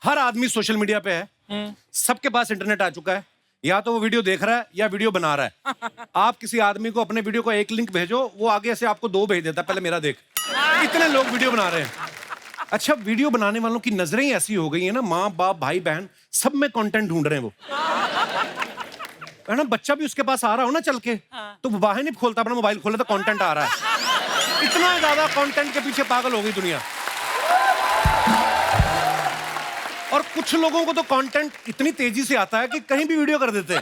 हर आदमी social media पे है, सबके पास इंटरनेट आ चुका है, या तो वो वीडियो देख रहा है या वीडियो बना रहा है। आप किसी आदमी को अपने वीडियो को एक लिंक भेजो, वो आगे से आपको 2 भेज देता है, पहले मेरा देख। इतने लोग वीडियो बना रहे हैं। अच्छा, वीडियो बनाने वालों की नजरें ही ऐसी हो गई है ना, माँ बाप भाई बहन सब में कंटेंट ढूंढ रहे हैं वो, है ना। बच्चा भी उसके पास आ रहा हो ना चल के, तो वो बाहर नहीं खोलता, अपना मोबाइल खोलता, तो कंटेंट आ रहा है। इतना ज्यादा कंटेंट के पीछे पागल हो गई दुनिया। और कुछ लोगों को तो कंटेंट इतनी तेजी से आता है कि कहीं भी वीडियो कर देते हैं।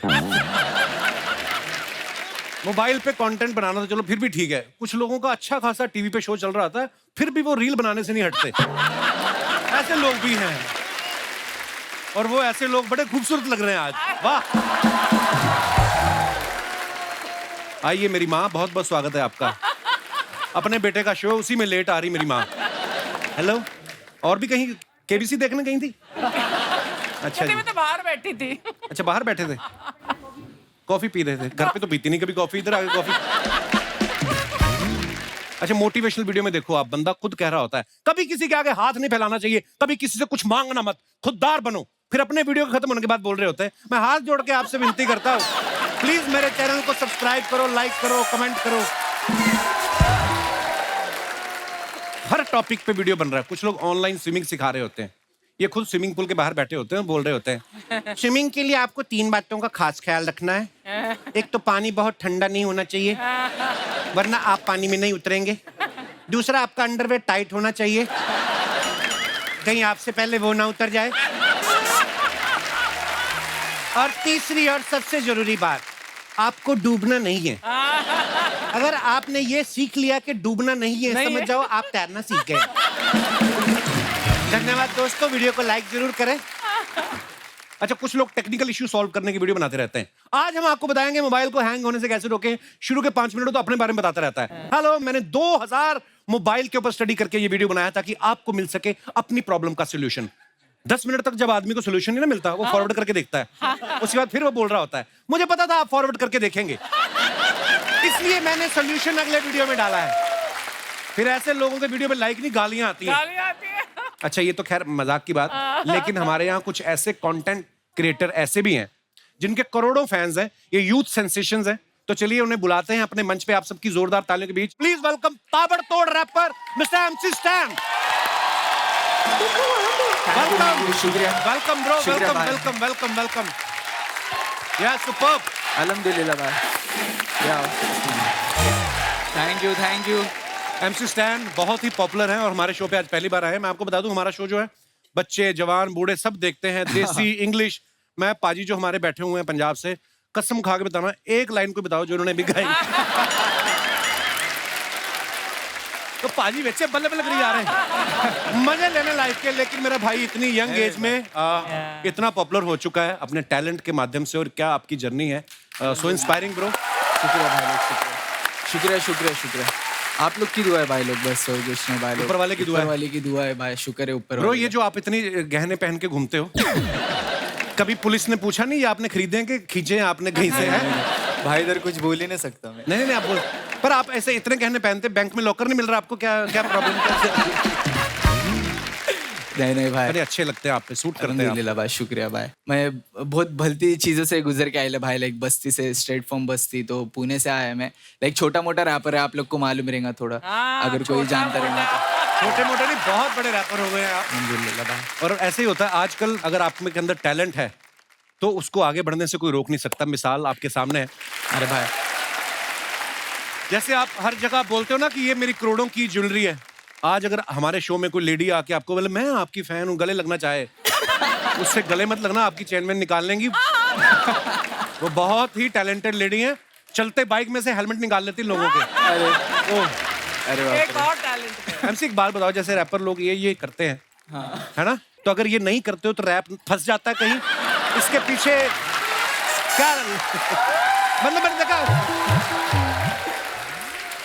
मोबाइल पे कंटेंट बनाना तो चलो फिर भी ठीक है, कुछ लोगों का अच्छा खासा टीवी पे शो चल रहा था, फिर भी वो रील बनाने से नहीं हटते। ऐसे लोग भी हैं, और वो ऐसे लोग बड़े खूबसूरत लग रहे हैं आज। वाह। आइए मेरी माँ, बहुत बहुत स्वागत है आपका। अपने बेटे का शो, उसी में लेट आ रही मेरी माँ। हेलो। और भी कहीं केबीसी देखने गई थी? अच्छा जी। मैं तो बाहर बैठी थी। अच्छा, बाहर बैठे थे, कॉफी पी रहे थे। घर पे तो पीती नहीं कभी कॉफी, इधर आके कॉफी। अच्छा, मोटिवेशनल वीडियो में देखो आप, बंदा खुद कह रहा होता है कभी किसी के आगे हाथ नहीं फैलाना चाहिए, कभी किसी से कुछ मांगना मत, खुददार बनो। फिर अपने वीडियो खत्म होने के बाद बोल रहे होते हैं, मैं हाथ जोड़ के आपसे विनती करता हूँ, प्लीज मेरे चैनल को सब्सक्राइब करो, लाइक करो, कमेंट करो। हर टॉपिक पे वीडियो बन रहा है। कुछ लोग ऑनलाइन स्विमिंग सिखा रहे होते हैं, ये खुद स्विमिंग पूल के बाहर बैठे होते हैं, बोल रहे होते हैं स्विमिंग के लिए आपको 3 बातों का खास ख्याल रखना है। एक तो पानी बहुत ठंडा नहीं होना चाहिए, वरना आप पानी में नहीं उतरेंगे। दूसरा, आपका अंडरवेयर टाइट होना चाहिए, कहीं आपसे पहले वो ना उतर जाए। और तीसरी और सबसे जरूरी बात, आपको डूबना नहीं है। अगर आपने ये सीख लिया कि डूबना नहीं है, समझ जाओ आप तैरना सीख गए। धन्यवाद दोस्तों, वीडियो को लाइक जरूर करें। अच्छा, कुछ लोग टेक्निकल इश्यू सॉल्व करने की वीडियो बनाते रहते हैं। आज हम आपको बताएंगे मोबाइल को हैंग होने से कैसे रोकें। शुरू के 5 मिनट तो अपने बारे में बताता रहता है। हेलो, मैंने 2000 मोबाइल के ऊपर स्टडी करके ये वीडियो बनाया ताकि आपको मिल सके अपनी प्रॉब्लम का सोल्यूशन। 10 मिनट तक जब आदमी को सोल्यूशन नहीं ना मिलता, वो फॉरवर्ड करके देखता है, उसके बाद फिर वो बोल रहा होता है मुझे पता था आप फॉरवर्ड करके देखेंगे, इसलिए मैंने सोल्यूशन अगले वीडियो में डाला है। फिर ऐसे लोगों के वीडियो में लाइक नहीं, गालियां आती हैं। अच्छा, ये तो खैर मजाक की बात, लेकिन हमारे यहाँ कुछ ऐसे कंटेंट क्रिएटर ऐसे भी हैं जिनके करोड़ों फैंस हैं, ये यूथ सेंसेशंस हैं। तो चलिए उन्हें बुलाते हैं अपने मंच पे, आप सबकी जोरदार तालियों के बीच प्लीज वेलकम ताबड़तोड़ rapper mister MC Stan. Welcome. शुक्रिया। वेलकम ब्रो, शुक्रिया वेलकम भाई। Welcome welcome welcome. Yeah superb. अल्हम्दुलिल्लाह भाई। या थैंक यू। एमसी स्टैन बहुत ही पॉपुलर हैं और हमारे शो पे आज पहली बार आए हैं। मैं आपको बता दूं, हमारा शो जो है बच्चे जवान बूढ़े सब देखते हैं, देसी इंग्लिश। मैं पाजी जो हमारे बैठे हुए हैं पंजाब से, कसम खा के बताना, एक लाइन को बताओ जो उन्होंने भी गाई। तो पाजी बच्चे बल्ले बल्ले करी जा रहे हैं मजे लेने लाइफ के। लेकिन मेरा भाई इतनी यंग एज में इतना पॉपुलर हो चुका है अपने टैलेंट के माध्यम से, और क्या आपकी जर्नी है, सो इंस्पायरिंग ब्रो। शुक्रिया भाई लोग, शुक्रिया। आप लोग की दुआ है भाई लोग, बस और कुछ नहीं भाई लोग। ऊपर वाले की दुआ है। ऊपर वाले की दुआ है भाई, शुक्र है ऊपर ब्रो। वाले ये जो आप इतनी गहने पहन के घूमते हो, कभी पुलिस ने पूछा नहीं ये आपने खरीदे हैं कि खींचे हैं आपने कहीं से? है भाई, इधर कुछ बोल ही नहीं सकता मैं। नहीं आप बोल, पर आप ऐसे इतने गहने पहनते, बैंक में लॉकर नहीं मिल रहा आपको? क्या प्रॉब्लम? नहीं भाई, अरे अच्छे लगते हैं, आप पे सूट करते हैं आप। अल्हम्दुलिल्लाह भाई, शुक्रिया भाई। मैं बहुत भलती चीज़ों से गुजर के आया भाई, लाइक बस्ती से, स्ट्रेट फॉर्म बस्ती, तो पुणे से आया मैं। लाइक छोटा मोटा रैपर है, आप लोग को मालूम रहेगा थोड़ा, अगर कोई जानता रहेगा तो। छोटे मोटे नहीं, बहुत बड़े रैपर हो गए हैं आप। अल्हम्दुलिल्लाह भाई। और ऐसे ही होता है आजकल, अगर आप में के अंदर टैलेंट है तो उसको आगे बढ़ने से कोई रोक नहीं सकता। मिसाल आपके सामने है। अरे भाई, जैसे आप हर जगह बोलते हो ना कि ये मेरी करोड़ों की ज्वेलरी है, आज अगर हमारे शो में कोई लेडी आके आपको बोले मैं आपकी फैन हूँ, गले लगना चाहे, उससे गले मत लगना, आपकी चेन में निकाल लेंगी। वो बहुत ही टैलेंटेड लेडी है, चलते बाइक में से हेलमेट निकाल लेती लोगों के। अरे एक और टैलेंट एमसी एक बात बताओ, जैसे रैपर लोग ये करते हैं, हाँ। है ना, तो अगर ये नहीं करते हो तो रैप फंस जाता है कहीं, इसके पीछे क्या मतलब मैंने देखा।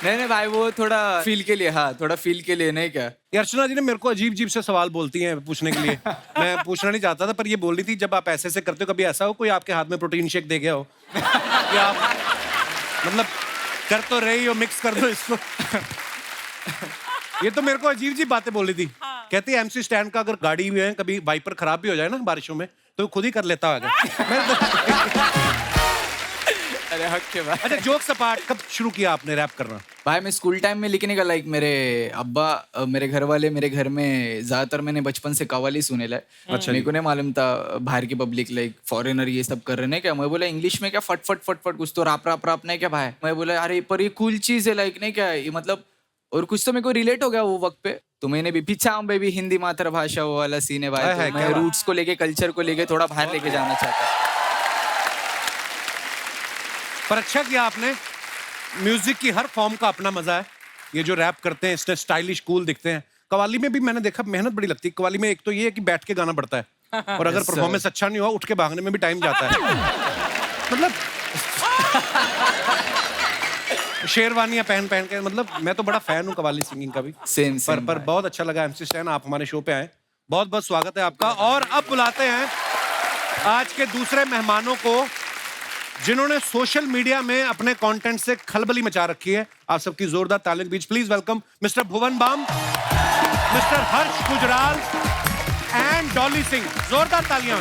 नहीं भाई, वो थोड़ा फील के लिए, हाँ थोड़ा फील के लिए, नहीं क्या? ये अर्चना जी ने मेरे को अजीब से सवाल बोलती हैं पूछने के लिए। मैं पूछना नहीं चाहता था, पर ये बोल रही थी जब आप ऐसे करते हो, कभी ऐसा हो कोई आपके हाथ में प्रोटीन शेक दे गया हो कि आप मतलब कर तो रही हो, मिक्स कर दो इसको। ये तो मेरे को अजीब बातें बोल रही थी। कहती है MC स्टैन का अगर गाड़ी में कभी वाइपर खराब भी हो जाए ना बारिशों में तो खुद ही कर लेता होगा। अरे हक के भाई। अच्छा जोक्स अपार्ट, कब शुरू किया आपने रैप करना? भाई मैं स्कूल टाइम में लिखने का लाइक मेरे अब्बा मेरे घर वाले मेरे घर में ज्यादातर मैंने बचपन से कव्वाली सुने ला। अच्छा मेरे को नहीं मालूम था बाहर की पब्लिक लाइक फॉरेनर ये सब कर रहे हैं क्या। मैं बोला इंग्लिश में क्या फट फट फट फट कुछ तो राप राप राप नहीं क्या भाई। मैं बोला अरे पर ये कूल चीज है लाइक नहीं क्या ये मतलब। और कुछ तो मेरे को रिलेट हो गया वो वक्त पे। तो मैंने भी पीछा हूँ बेबी हिंदी मातृभाषा वो वाला सीन है भाई। तो मैं रूट्स को लेके कल्चर को लेके थोड़ा बाहर लेके जाना चाहता। पर अच्छा किया आपने। म्यूजिक की हर फॉर्म का अपना मजा है। ये जो रैप करते हैं इससे स्टाइलिश कूल दिखते हैं। कव्वाली में भी मैंने देखा मेहनत बड़ी लगती है। कव्वाली में एक तो ये है कि बैठ के गाना पड़ता है और अगर परफॉर्मेंस अच्छा नहीं हुआ उठ के भागने में भी टाइम जाता है। मतलब शेरवानियां पहन पहन के मतलब मैं तो बड़ा फैन हूँ कव्वाली सिंगिंग का भी। सेम पर बहुत अच्छा लगा MC स्टैन आप हमारे शो पे आए। बहुत बहुत स्वागत है आपका। और अब बुलाते हैं आज के दूसरे मेहमानों को जिन्होंने सोशल मीडिया में अपने कंटेंट से खलबली मचा रखी है। आप सबकी जोरदार तालियों के बीच please welcome mister Bhuvan Bam, mister Harsh Gujral and Dolly Singh. जोरदार तालियां।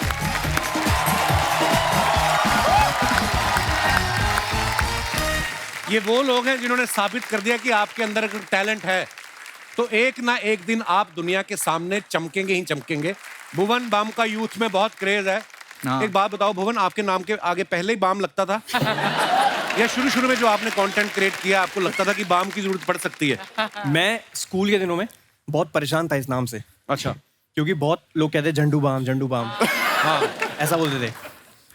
ये वो लोग हैं जिन्होंने साबित कर दिया कि आपके अंदर अगर टैलेंट है तो एक ना एक दिन आप दुनिया के सामने चमकेंगे ही चमकेंगे। भुवन बाम का यूथ में बहुत क्रेज है। एक बात बताओ भुवन, आपके नाम के आगे पहले ही बाम लगता था या शुरू में जो आपने कंटेंट क्रिएट किया आपको लगता था कि बाम की जरूरत पड़ सकती है? मैं स्कूल के दिनों में बहुत परेशान था इस नाम से। अच्छा। क्योंकि बहुत लोग कहते झंडू बाम हाँ ऐसा बोलते थे।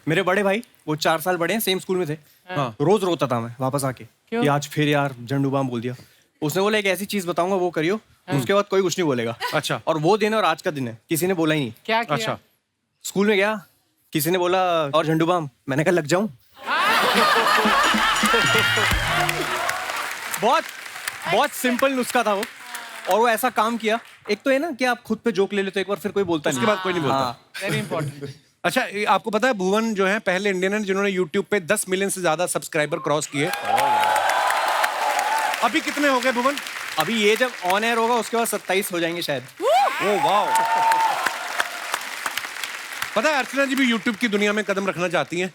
मेरे बड़े भाई वो 4 साल बड़े हैं, सेम स्कूल में थे। हाँ। रोज रोता था मैं वापस आके कि आज फिर यार झंडू बाम बोल दिया। उसने बोला एक ऐसी चीज बताऊंगा वो करियो, उसके बाद कोई कुछ नहीं बोलेगा। अच्छा। और वो दिन और आज का दिन है, किसी ने बोला ही नहीं। क्या किया? अच्छा। स्कूल में गया, किसी ने बोला और झंडू बाम, मैंने कहा लग जाऊं। बहुत सिंपल नुस्खा था वो और वो ऐसा काम किया। एक तो है ना कि आप खुद पे जोक ले लेते हो एक बार फिर कोई बोलता नहीं, उसके बाद कोई नहीं बोलता। हाँ। Very important. अच्छा आपको पता है भुवन जो है पहले इंडियन है जिन्होंने YouTube पे 10 मिलियन से ज्यादा सब्सक्राइबर क्रॉस किए। अभी कितने हो गए भुवन? अभी ये जब ऑन एयर होगा उसके बाद 27 हो जाएंगे शायद। ओह वाह। पता है अर्चना जी भी YouTube की दुनिया में कदम रखना चाहती हैं।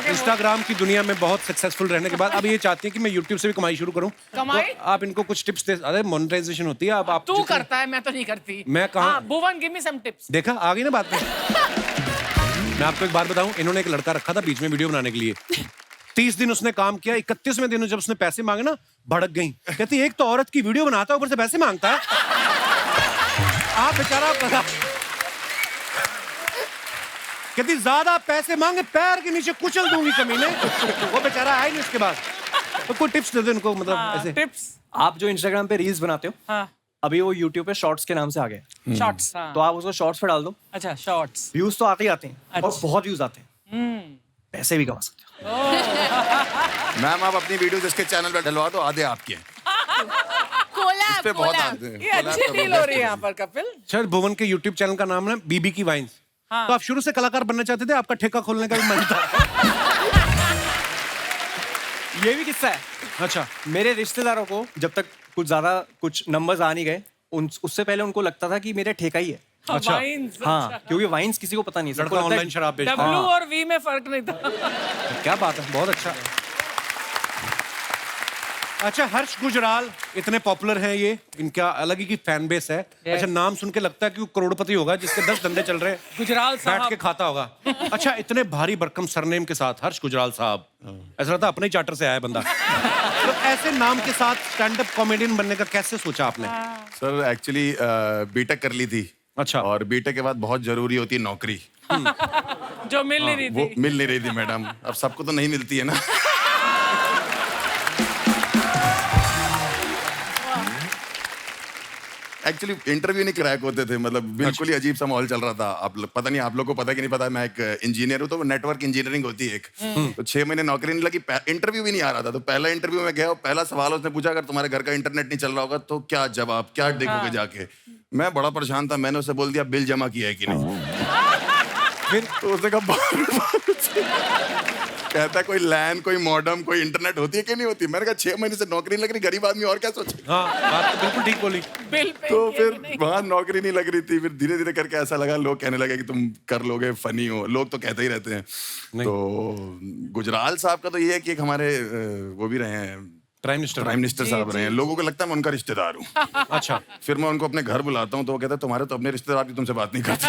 इंस्टाग्राम की दुनिया में बहुत सक्सेसफुल रहने के बाद अब ये चाहती हैं कि मैं YouTube से भी कमाई शुरू करूं। कमाई? तो आप इनको कुछ टिप्स दे। अरे मोनेटाइजेशन होती है। अब आप तू करता है, मैं तो नहीं करती। मैं कहाँ? भुवन गिव मी सम टिप्स। देखा आ गई ना बात में। मैं आपको एक बात बताऊं, इन्होंने एक लड़का रखा था बीच में वीडियो बनाने के लिए। 30 दिन उसने काम किया। 31वें दिन जब उसने पैसे मांगे ना भड़क गई। कहती एक तो औरत की वीडियो बनाता है ऊपर से पैसे मांगता है। आप बेचारा कहती ज्यादा पैसे मांगे पैर के नीचे कुचल दूंगी कमीने। वो बेचारा आया नहीं उसके बाद। तो कोई टिप्स दे दो इनको मतलब ऐसे। टिप्स आप जो इंस्टाग्राम पे रील्स बनाते हो हाँ। अभी वो यूट्यूब पे शॉर्ट्स के नाम से आ गए। शॉर्ट्स तो आप उसको शॉर्ट्स पे डाल दो। अच्छा शॉर्ट्स। व्यूज तो आते ही आते हैं और अच्छा। बहुत व्यूज आते हैं, पैसे भी कमा सकते हो। मैम आप अपनी वीडियो जिसके चैनल पे डलवा दो आधे आपके हैं। कोलैब, इस पे बहुत कोलैब। आते हैं। ये अच्छी डील हो रही है यहाँ पर कपिल। सर भुवन के YouTube चैनल का नाम है बीबी की वाइन्स। हाँ। तो आप शुरू से कलाकार बनना चाहते थे? आपका ठेका खोलने का भी मन था? ये भी किस्सा है। अच्छा। मेरे रिश्तेदारों को जब तक कुछ नंबर्स आ नहीं गए उससे पहले उनको लगता था कि मेरा ठेका ही है। अच्छा। वाइन्स, हाँ क्योंकि वाइन्स किसी को पता नहीं। सबको लड़का लगता है ऑनलाइन शराब बेचता है। W और V में फर्क नहीं था। क्या बात है, बहुत अच्छा। अच्छा हर्ष गुजराल इतने पॉपुलर हैं ये, इनका अलग ही की फैन बेस है। अच्छा नाम सुन के लगता है कि वो करोड़पति होगा जिसके 10 धंधे चल रहे हैं। गुजराल बैठ साहब के खाता होगा। अच्छा इतने भारी भरकम सरनेम के साथ हर्ष गुजराल साहब, ऐसा लगता है अपने ही चार्टर से आया बंदा। तो ऐसे नाम के साथ स्टैंड अप कॉमेडियन बनने का कैसे सोचा आपने? सर एक्चुअली बीटेक कर ली थी। अच्छा। और बीटेक के बाद बहुत जरूरी होती है नौकरी। जो मिल नहीं रही वो थी। मिल नहीं रही थी मैडम। अब सबको तो नहीं मिलती है ना। एक्चुअली इंटरव्यू नहीं क्रैक होते थे, मतलब बिल्कुल ही अजीब सा माहौल चल रहा था। पता नहीं आप लोग को पता कि नहीं पता, मैं एक इंजीनियर हूँ तो नेटवर्क इंजीनियरिंग होती है एक। तो 6 महीने नौकरी नहीं लगी, इंटरव्यू भी नहीं आ रहा था। तो पहला इंटरव्यू में गया और पहला सवाल उसने पूछा अगर तुम्हारे घर का इंटरनेट नहीं चल रहा होगा तो क्या जवाब, क्या देखोगे जाके? मैं बड़ा परेशान था, मैंने उसे बोल दिया बिल जमा किया है कि नहीं। फिर तो उसने कहा कहता कोई लैन, कोई मॉडम, कोई इंटरनेट होती है कि नहीं होती? मैंने कहा 6 महीने से नौकरी नहीं लग रही, गरीब आदमी और क्या सोचे? हाँ, बात तो बिल्कुल ठीक बोली। बिल पे तो फिर वहां नौकरी नहीं लग रही थी, फिर धीरे धीरे करके ऐसा लगा, लोग कहने लगे कि तुम कर लोगे, फनी हो, लोग तो कहते ही रहते हैं। तो गुजराल साहब का तो ये है कि एक हमारे वो भी रहे हैं, प्राइम मिनिस्टर साहब रहे हैं, लोगों को लगता है मैं उनका रिश्तेदार हूँ। अच्छा, फिर मैं उनको अपने घर बुलाता हूँ तो वो कहता है तुम्हारे तो अपने रिश्तेदार भी तुमसे बात नहीं करते।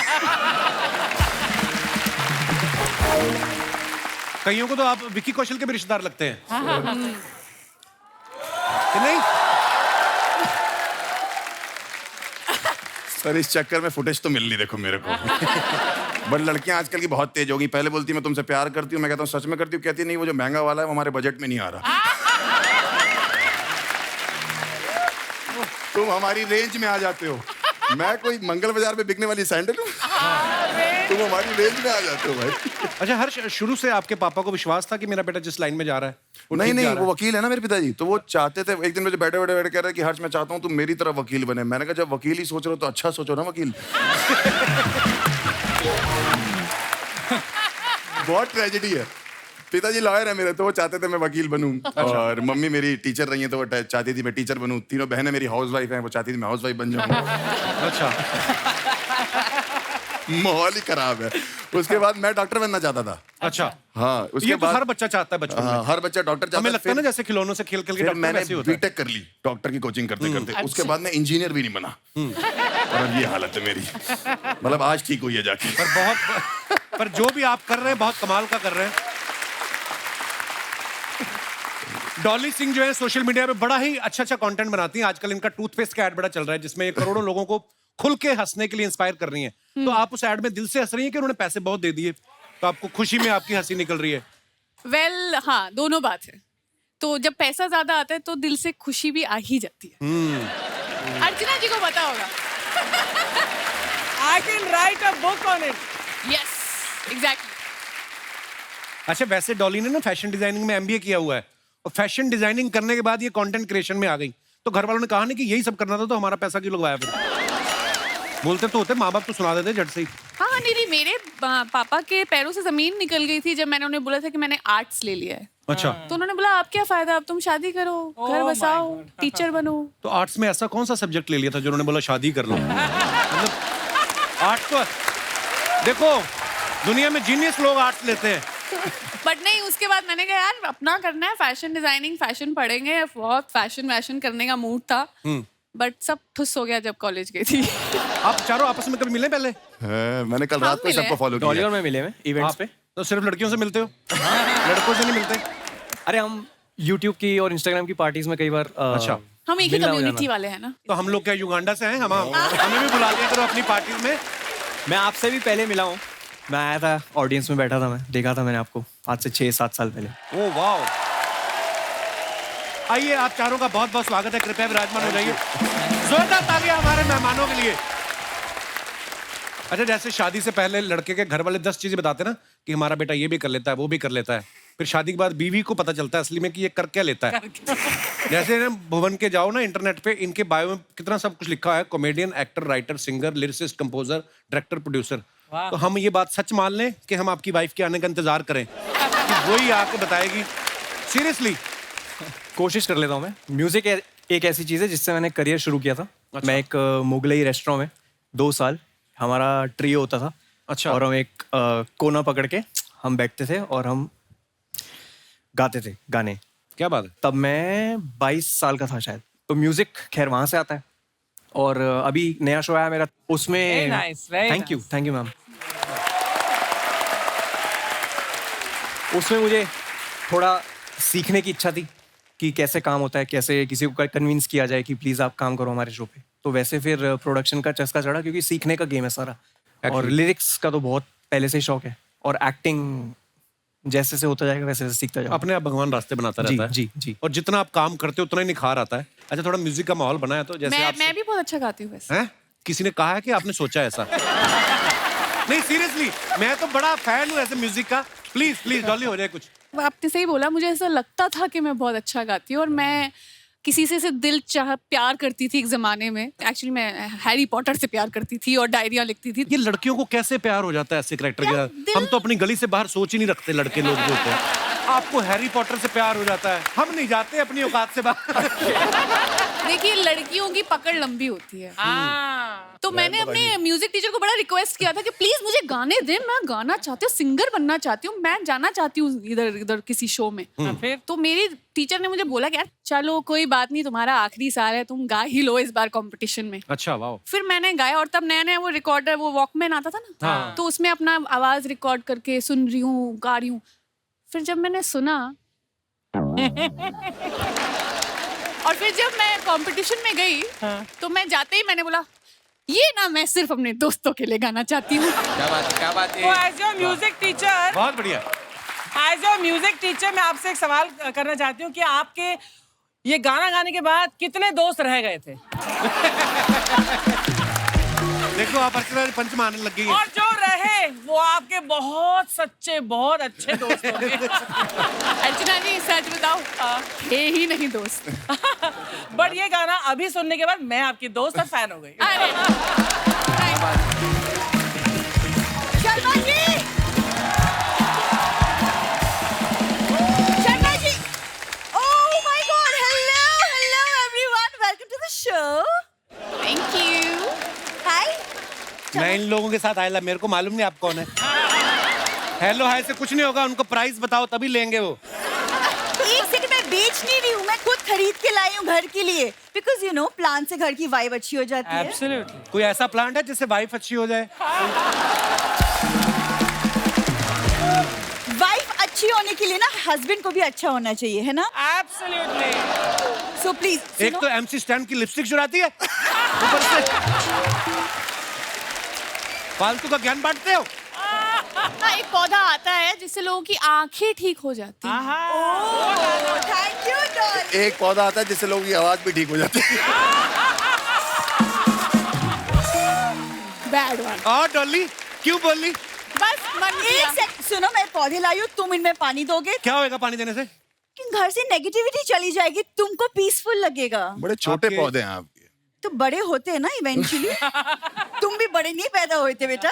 कईयों को तो आप विकी कौशल के भी रिश्तेदार लगते हैं कि नहीं? सर इस चक्कर में फुटेज तो मिल नहीं, देखो मेरे को। बट लड़कियां आजकल की बहुत तेज हो गई। पहले बोलती मैं तुमसे प्यार करती हूँ, मैं कहता हूँ सच में करती हूँ, कहती नहीं वो जो महंगा वाला है वो हमारे बजट में नहीं आ रहा। तुम हमारी रेंज में आ जाते हो। मैं कोई मंगल बाजार में बिकने वाली सैंडल हूँ? तुम हमारी रेंज में आ जाते हो भाई। अच्छा, हर्ष, शुरू से आपके पापा को विश्वास था कि मेरा बेटा जिस लाइन में जा रहा है वो ठीक नहीं जा रहा वो वकील है ना मेरे पिताजी, तो वो चाहते थे। एक दिन मुझे बैठे बैठे कह रहे कि हर्ष मैं चाहता हूँ तुम मेरी तरह वकील बने। मैंने कहा जब वकील ही सोच रहे हो तो अच्छा सोचो ना वकील। बहुत ट्रेजेडी है। पिताजी लॉयर है मेरे, तो वो चाहते थे मैं वकील बनूं। और मम्मी मेरी टीचर रही है तो वो चाहती थी मैं टीचर बनूं। तीनों बहनें मेरी हाउसवाइफ हैं, वो चाहती थी मैं हाउसवाइफ बन जाऊं। अच्छा, माहौल ही खराब है। उसके बाद मैं डॉक्टर बनना चाहता था। अच्छा, हाँ, उसके ये तो बाद हर बच्चा चाहता है बचपन में। हाँ, हर बच्चा डॉक्टर चाहता हमें है। लगता है ना जैसे खिलौनों से खेल खेल के फिर डॉक्टर मैंने वैसे होता है। बीटेक कर ली डॉक्टर की कोचिंग करते करते। उसके बाद मैं इंजीनियर भी नहीं बना। और अब ये हालत है मेरी। मतलब आज ठीक हुई है जाके। पर जो भी आप कर रहे हैं बहुत कमाल का कर रहे हैं। डॉली सिंह जो है सोशल मीडिया पे बड़ा ही अच्छा कंटेंट बनाती हैं। आजकल इनका टूथपेस्ट का ऐड बड़ा चल रहा है जिसमें ये करोड़ों लोगों को खुल के हंसने के लिए इंस्पायर कर रही हैं। तो आप उस ऐड में दिल से हंस रही हैं कि उन्होंने पैसे बहुत दे दिए तो आपको खुशी में आपकी हंसी निकल रही है? वेल हाँ, दोनों बात है। तो जब पैसा ज्यादा आता है तो दिल से खुशी भी आ ही जाती है। अर्चना जी को पता होगा। I can write a book on it. Yes, exactly. अच्छा, वैसे डॉली ने ना फैशन डिजाइनिंग में एमबीए किया हुआ है और फैशन डिजाइनिंग करने के बाद ये कंटेंट क्रिएशन में आ गई। तो घर वालों ने कहा ना कि यही सब करना था तो हमारा पैसा क्यों लगवाया? फिर बोलते तो होते, माँ बाप तो सुना देते झट से ही। हाँ, नहीं, मेरे पापा के पैरों से जमीन निकल गई थी जब मैंने उन्हें बोला था कि मैंने आर्ट्स ले लिया है। अच्छा, तो उन्होंने बोला आप क्या फायदा, अब तुम शादी करो, घर बसाओ, टीचर बनो। तो आर्ट्स में ऐसा कौन सा सब्जेक्ट ले लिया था जो उन्होंने बोला शादी कर लो? मतलब आर्ट्स तो देखो दुनिया में जीनियस लोग आर्ट्स लेते हैं। बट नहीं, उसके बाद मैंने कहा यार अपना करना है, फैशन डिजाइनिंग, फैशन पढ़ेंगे। बहुत फैशन करने का मूड था, बट सब ठुस हो गया जब कॉलेज गई थी। आप चारों आपस में कभी मिले पहले? मैंने कल रात को ही मिले सबको फॉलो डॉली किया। और मैं मिले में इवेंट्स आप पे। तो सिर्फ लड़कियों से मिलते हो? लड़कों से नहीं मिलते? अरे हम YouTube की और Instagram की पार्टीज में कई बार अच्छा। हम एक ही मिलना हो कम्युनिटी जाना। वाले हैं ना। तो हम लोग क्या युगांडा से हैं? हमें भी बुला लिया करो अपनी पार्टीज में। मैं आपसे भी पहले मिला हूँ। मैं आया था, ऑडियंस में बैठा था, मैं देखा था मैंने आपको आज से 6-7 साल पहले। Oh wow! आइए, आप चारों का बहुत बहुत स्वागत है। कृपया विराजमान हो जाइए। जोरदार तालियां हमारे मेहमानों के लिए। अच्छा, जैसे शादी से पहले लड़के के घर वाले 10 चीजें बताते ना कि हमारा बेटा ये भी कर लेता है, वो भी कर लेता है। फिर शादी के बाद बीवी को पता चलता है असली में कि ये कर क्या लेता है। जैसे ना भुवन के जाओ ना इंटरनेट पे, इनके बायो में कितना सब कुछ लिखा है: comedian, actor, writer, singer, lyricist, composer, director, producer. तो हम ये बात सच मान लें कि हम आपकी वाइफ के आने का इंतजार करें कि वही आके बताएगी? सीरियसली कोशिश कर लेता हूँ मैं। म्यूजिक एक ऐसी चीज़ है जिससे मैंने करियर शुरू किया था। अच्छा। मैं एक मुगलई रेस्टोरेंट में 2 साल हमारा ट्रियो होता था। अच्छा। और हम एक कोना पकड़ के हम बैठते थे और हम गाते थे गाने। क्या बात है? तब मैं 22 साल का था शायद। तो म्यूजिक खैर वहाँ से आता है। और अभी नया शो आया मेरा, उसमें Very nice, very thank you ma'am. उसमें मुझे थोड़ा सीखने की इच्छा थी कि कैसे काम होता है, कैसे किसी को कन्विंस किया जाए कि प्लीज़ आप काम करो हमारे शो पे। तो वैसे फिर प्रोडक्शन का चस्का चढ़ा क्योंकि सीखने का गेम है सारा। और लिरिक्स का तो बहुत पहले से ही शौक है। और एक्टिंग जैसे से होता जाएगा वैसे वैसे सीखता जाओ। अपने आप भगवान रास्ते बनाता जी, रहता है। जी, जी। और जितना आप काम करते हो उतना ही निखार आता है। अच्छा, थोड़ा म्यूजिक का माहौल बना है तो जैसे आप मैं भी बहुत अच्छा गाती हूँ वैसे। हैं? किसी ने कहा है कि आपने सोचा ऐसा? नहीं, सीरियसली मैं तो बड़ा फैन हूँ ऐसे म्यूजिक का। प्लीज डॉली हो जाए कुछ। आपने सही बोला, मुझे ऐसा लगता था कि मैं बहुत अच्छा गाती हूँ और मैं किसी से दिल चाह प्यार करती थी एक जमाने में। एक्चुअली मैं हैरी पॉटर से प्यार करती थी और डायरियां लिखती थी। ये लड़कियों को कैसे प्यार हो जाता है ऐसे कैरेक्टर के साथ? दिल- हम तो अपनी गली से बाहर सोच ही नहीं रखते लड़के लोग जो होते हैं। आपको हैरी पॉटर से प्यार हो जाता है, हम नहीं जाते अपनी औकात से बाहर। देखिए लड़कियों की पकड़ लंबी होती है। हाँ। तो मैंने अपने म्यूजिक टीचर को बड़ा रिक्वेस्ट किया था कि प्लीज मुझे गाने दे, मैं गाना चाहती हूँ, सिंगर बनना चाहती हूँ, मैं जाना चाहती हूँ इधर इधर किसी शो में। फिर तो मेरी टीचर ने मुझे बोला कि यार चलो कोई बात नहीं, तुम्हारा आखिरी साल है, तुम गा ही लो इस बार कंपटीशन में। अच्छा वाह। फिर मैंने गाया और तब नया नया वो रिकॉर्डर, वो वॉकमैन आता था ना, हाँ। तो उसमें अपना आवाज रिकॉर्ड करके सुन रही हूँ, गा रही हूँ। फिर जब मैंने सुना और फिर जब मैं कंपटीशन में गई तो मैं जाते ही मैंने बोला ये ना मैं सिर्फ अपने दोस्तों के लिए गाना चाहती हूँ। क्या बात है, क्या बात तो है। एज योर म्यूजिक टीचर, बहुत बढ़िया। एज योर म्यूजिक टीचर मैं आपसे एक सवाल करना चाहती हूँ कि आपके ये गाना गाने के बाद कितने दोस्त रह गए थे? देखो आप अर्चना पंच मारने लग गई है। और जो रहे वो आपके बहुत सच्चे, बहुत अच्छे दोस्त होंगे। अर्चना जी सच बताओ, थे ही नहीं दोस्त। बट ये गाना अभी सुनने के बाद मैं आपकी दोस्त और फैन हो गई। अरे Sharma ji, Sharma ji, oh my God, hello hello everyone, welcome to the show. Thank you. Hi. मैं इन लोगों के साथ आया, मेरे को मालूम नहीं आप कौन है। हेलो हाय से कुछ नहीं होगा, उनको प्राइस बताओ तभी लेंगे वो। एक सेकंड, मैं बेच नहीं रही हूँ, मैं खुद खरीद के लाई हूँ घर के लिए, बिकॉज यू नो प्लांट से घर की वाइब अच्छी हो जाती है। एब्सोल्युटली। कोई ऐसा प्लांट है जिससे वाइफ अच्छी हो जाए? वाइफ अच्छी होने के लिए ना हस्बैंड को भी अच्छा होना चाहिए, है ना? एब्सोल्युटली। सो प्लीज एक तो MC स्टैन की लिपस्टिक चुराती है, ऊपर से फालतू का ज्ञान बांटते हो। हाँ, एक पौधा आता है जिससे लोगों की आंखें ठीक हो जाती हैं। Thank you doll. एक पौधा आता है जिससे लोगों की आवाज भी ठीक हो जाती है। Bad one. और डॉली क्यों बोली? बस मन एक किया। सेकंड सुनो, मैं पौधे लाई हूँ, तुम इनमें पानी दोगे? क्या होएगा पानी देने से? कि घर से नेगेटिविटी चली जाएगी, तुमको पीसफुल लगेगा। बड़े छोटे आपके- पौधे हैं आपके। तो बड़े होते हैं ना इवेंचुअली। तुम भी बड़े नहीं पैदा हुए थे बेटा।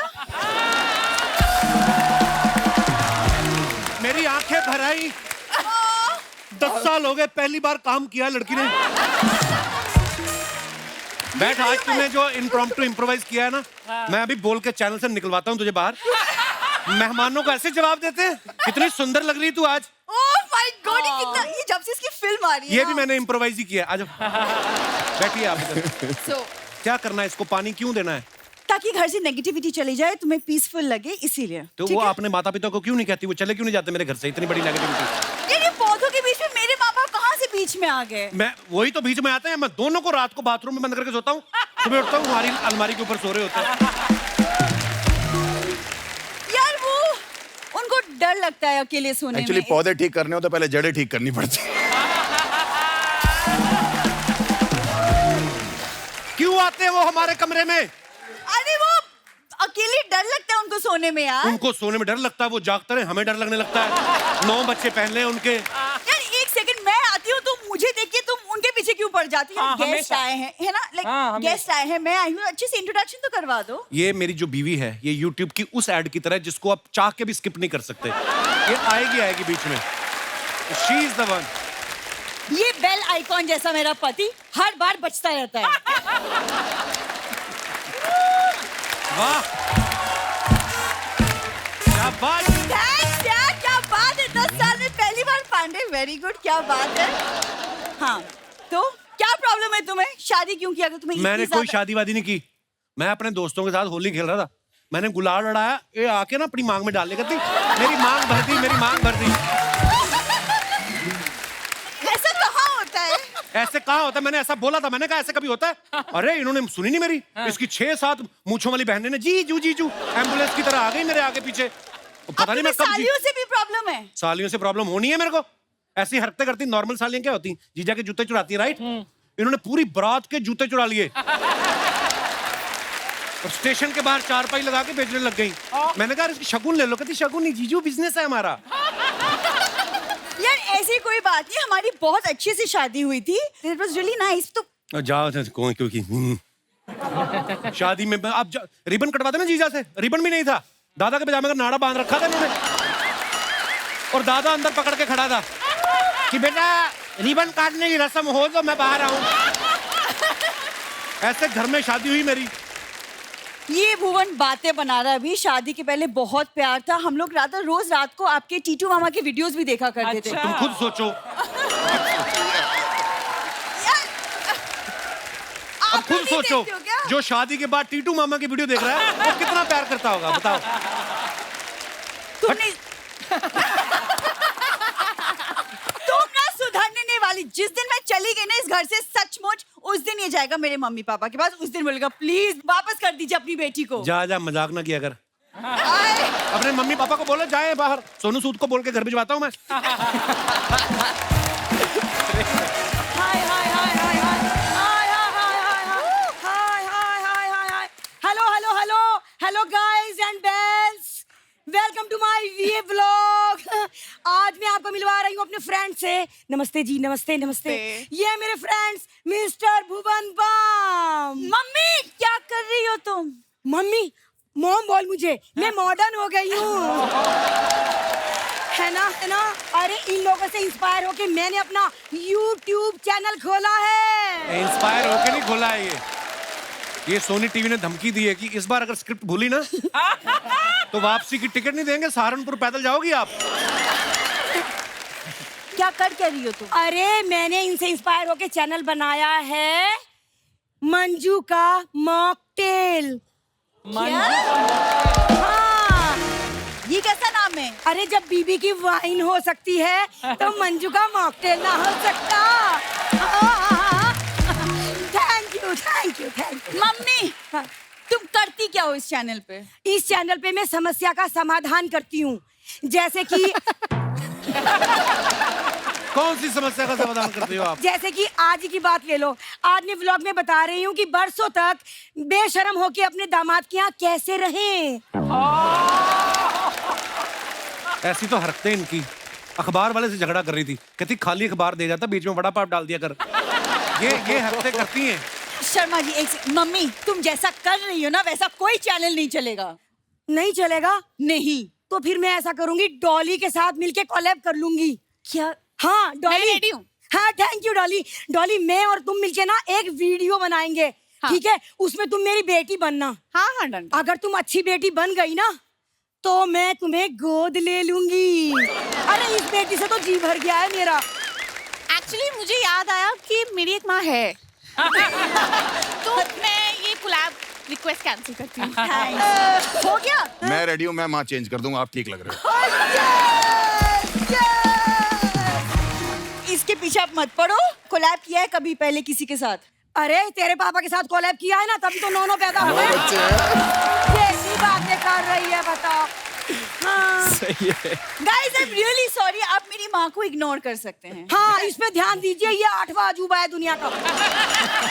मेरी आंखें भर आई। 10 साल हो गए, पहली बार काम किया लड़की ने। बैठ, आज तूने जो इम्प्रॉम्प्टू इम्प्रोवाइज किया है ना, मैं अभी बोल के चैनल से निकलवाता हूँ तुझे बाहर। मेहमानों को ऐसे जवाब देते हैं। कितनी सुंदर लग रही तू आज। ओह माय गॉड, ये कितना, ये जब से इसकी फिल्म आ रही है ये ना। भी मैंने इम्प्रोवाइज ही किया। आज बैठिए आप इधर। So, क्या करना है, इसको पानी क्यों देना है? ताकि घर से नेगेटिविटी चली जाए, तुम्हें पीसफुल लगे, इसीलिए। तो ठीक वो है? आपने माता पिता को क्यों नहीं कहती? वो चले क्यों नहीं जाते मेरे घर से? इतनी बड़ी नेगेटिविटी। यार ये पौधों के बीच में मेरे माँ बाप कहाँ से बीच में आ गए? मैं वही तो बीच में आते हैं। मैं दोनों को रात को बाथरूम में बंद करके सोता हूँ, सुबह उठता हूँ हमारी अलमारी के ऊपर सो रहे होते हैं। यार वो उनको डर लगता है अकेले सोने एक्चुअली में। पौधे ठीक करने हो तो पहले जड़ें ठीक करनी पड़ती है। क्यों आते हैं वो हमारे कमरे में? अरे वो अकेले डर लगता है उनको सोने में यार। उनको सोने में डर लगता है, वो जागते रहे, हमें डर लगने लगता है। 9 बच्चे पहले उनके। यार एक सेकंड, मैं आती हूँ तो मुझे देख के तुम उनके पीछे क्यों पड़ जाती हो? हाँ, गेस्ट हमेशा। आए हैं, है ना? लाइक हाँ, हमेशा। गेस्ट आए हैं, मैं आई हूँ, अच्छे से इंट्रोडक्शन तो करवा दो। ये मेरी जो बीवी है, ये YouTube की उस एड की तरह है जिसको आप चाह के भी स्किप नहीं कर सकते। ये आएगी बीच में। She is the one. ये बेल आइकॉन जैसा मेरा पति हर बार बचता रहता है। वाह, क्या बात। थैंक्स यार, क्या बात है, 10 साल में पहली बार पांडे, वेरी गुड, क्या बात है। हाँ, तो क्या प्रॉब्लम है तुम्हें? शादी क्यों किया? तुम्हें मैंने इतनी कोई ज्यादा- शादी वादी नहीं की। मैं अपने दोस्तों के साथ होली खेल रहा था, मैंने गुलाल लड़ाया, ये आके ना अपनी मांग में डालने करती, मेरी मांग भर दी, मेरी मांग भर दी। ऐसा कहाँ होता है? ऐसे कहाँ होता है? मैंने ऐसा बोला था, मैंने कहा ऐसे कभी होता है? अरे इन्होंने सुनी नहीं मेरी। इसकी 6-7 मूंछों वाली बहनें ने जीजू जीजू एम्बुलेंस की तरह आ गई मेरे आगे पीछे। पता नहीं मैं कब सालियों से भी प्रॉब्लम है। सालियों से प्रॉब्लम होनी है मेरे को। ऐसी हरकतें करती नॉर्मल सालियां क्या होती? जीजा के जूते चुराती है, राइट? इन्होंने पूरी बारात के जूते चुरा लिए और स्टेशन के बाहर चारपाई लगा के बेचने लग गई। मैंने कहा इसकी शगुन ले लो। कहती शगुन नहीं जीजू, बिजनेस है हमारा। यार ऐसी कोई बात नहीं, हमारी बहुत अच्छे से शादी हुई थी। It was really nice. तो जाओ कौन क्योंकि शादी में आप रिबन कटवाते ना जीजा से, रिबन भी नहीं था, दादा के पजामे का नाड़ा बांध रखा था इन्होंने। और दादा अंदर पकड़ के खड़ा था कि बेटा रिबन काटने की रस्म हो तो मैं बाहर आऊं। ऐसे घर में शादी हुई मेरी। ये भुवन बातें बना रहा है। अभी शादी के पहले बहुत प्यार था। हम लोग रोज रात को आपके टीटू मामा के वीडियोस भी देखा करते थे। तुम खुद सोचो। अब खुद सोचो, जो शादी के बाद टीटू मामा की वीडियो देख रहा है वो कितना प्यार करता होगा, बताओ। तुमने तुम ना सुधरने नहीं वाली। जिस दिन मैं चली गई ना इस घर से, सचमुच उस दिन ये जाएगा मेरे मम्मी पापा के पास। उस दिन बोलेगा प्लीज वापस कर दीजिए अपनी बेटी को। जा जा, मजाक ना किया कर। अपने मम्मी पापा को बोलो जाए बाहर। सोनू सूद को बोल के घर भिजवाता हूँ मैं। Hi hi hi hi hi hi hi hi hi hi hi. Hello hello hello hello guys and bells, welcome to my v vlog. आज मैं आपको मिलवा रही हूँ अपने फ्रेंड से। नमस्ते जी, नमस्ते नमस्ते। ये मेरे friends mister Bhuvan balm. Mummy क्या कर रही हो तुम? मम्मी मॉम बोल मुझे, मैं मॉडर्न हो गई हूँ। है ना, है ना। अरे इन लोगों से इंस्पायर होके मैंने अपना YouTube चैनल खोला है। इंस्पायर होके नहीं खोला है ये सोनी टीवी ने धमकी दी है कि इस बार अगर स्क्रिप्ट भूली ना तो वापसी की टिकट नहीं देंगे, सहारनपुर पैदल जाओगी आप। क्या कर क्या रही हो तुम? अरे मैंने इनसे इंस्पायर होके चैनल बनाया है मंजू का मॉकटेल। हाँ, ये कैसा नाम है? अरे जब बीबी की वाइन हो सकती है तो मंजू का मॉकटेल ना हो सकता। Thank you thank you thank you. Mummy तुम करती क्या हो इस चैनल पे? इस चैनल पे मैं समस्या का समाधान करती हूँ। जैसे कि कौन सी समस्या का समाधान करते हो आप? जैसे कि आज ही की बात ले लो। आज मैं व्लॉग में बता रही हूँ कि बरसों तक बेशर्म होके अपने दामाद के यहाँ कैसे रहें। ऐसी तो हरकतें इनकी। अखबार वाले से झगड़ा कर रही थी, कहती खाली अखबार दे जाता, बीच में बड़ा पाप डाल दिया कर। ये हरकतें करती हैं। शर्मा जी मम्मी तुम जैसा कर रही हो ना वैसा कोई चैनल नहीं चलेगा। नहीं चलेगा? नहीं। तो फिर मैं ऐसा करूंगी, डॉली के साथ मिलके कोलैब कर लूंगी। क्या? हाँ डॉली रेडी हूँ। हाँ थैंक यू डॉली। डॉली मैं और तुम मिलके ना एक वीडियो बनाएंगे। हाँ। ठीक है, उसमें तुम मेरी बेटी बनना। हाँ हाँ डन। अगर तुम अच्छी बेटी बन गई ना तो मैं तुम्हें गोद ले लूंगी। अरे इस बेटी से तो जी भर गया है मेरा। एक्चुअली मुझे याद आया कि मेरी एक माँ है। तो मैं ये कोलैब रिक्वेस्ट कैंसिल करती हूँ। हो गया? मैं रेडी हूँ, मैं माँ चेंज कर दूंगा, आप ठीक लग रहे हो। इसके पीछे आप मत पड़ो। कोलैब किया है कभी पहले किसी के साथ? अरे तेरे पापा के साथ कोलैब किया है ना, तभी तो नौनो पैदा हुए। कैसी बातें कर रही है बताओ। हाँ। सही है। Guys, I'm really sorry, आप मेरी माँ को इग्नोर कर सकते हैं। हाँ इस पे ध्यान दीजिए, ये 8वां अजूबा है दुनिया का।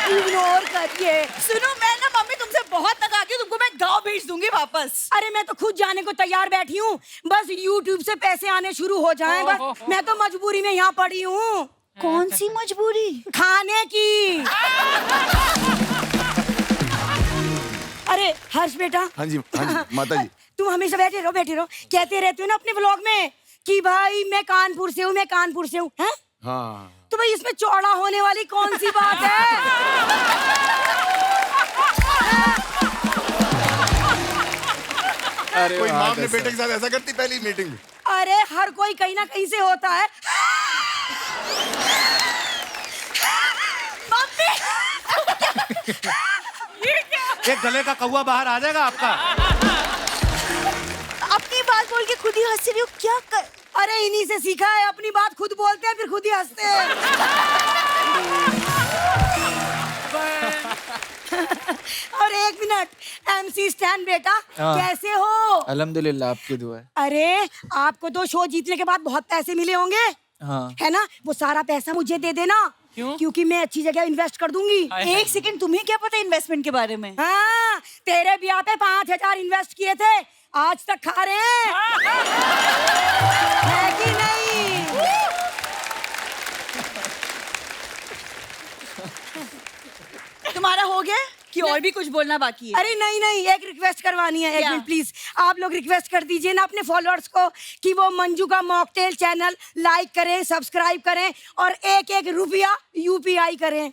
इग्नोर करिए। सुनो मैं ना मम्मी तुमसे बहुत तंग आ गई, तुमको मैं गाँव भेज दूंगी वापस। अरे मैं तो खुद जाने को तैयार बैठी हूँ, बस YouTube से पैसे आने शुरू हो जाएं बस। मैं तो मजबूरी में यहाँ पड़ी हूँ। कौन सी मजबूरी? खाने की। अरे हर्ष बेटा। हाँ जी माता जी। तुम हमेशा बैठे रहो कहते रहते हो ना अपने व्लॉग में कि भाई मैं कानपुर से हूँ, मैं कानपुर से हूँ। हैं? हाँ तो भाई इसमें चौड़ा होने वाली कौन सी बात है? अरे कोई माँ अपने बेटे के साथ ऐसा करती पहली मीटिंग? अरे हर कोई कहीं ना कहीं से होता है। मम्मी एक गले का कौवा बाहर आ जाएगा आपका। अपनी बात बोल के खुद ही हंस रही हो, क्या कर? अरे इन्हीं से सीखा है, अपनी बात खुद बोलते हैं फिर खुद ही हंसते हैं। और एक मिनट, MC स्टैन बेटा कैसे हो? अल्हम्दुलिल्लाह, आपकी दुआ है। अरे आपको तो शो जीतने के बाद बहुत पैसे मिले होंगे। हाँ। है ना, वो सारा पैसा मुझे दे देना। क्यों? क्योंकि मैं अच्छी जगह इन्वेस्ट कर दूंगी। एक सेकंड, तुम्हें क्या पता इन्वेस्टमेंट के बारे में? हाँ, तेरे ब्याह पे 5000 इन्वेस्ट किए थे, आज तक खा रहे हैं। है कि नहीं? तुम्हारा हो गया? कि और भी कुछ बोलना बाकी है? अरे नहीं नहीं, एक रिक्वेस्ट करवानी है, एक क्या? Minute please. आप लोग रिक्वेस्ट कर दीजिए ना अपने फॉलोअर्स को कि वो मंजू का मॉकटेल चैनल लाइक करें, सब्सक्राइब करें और एक एक रुपया यूपीआई करें।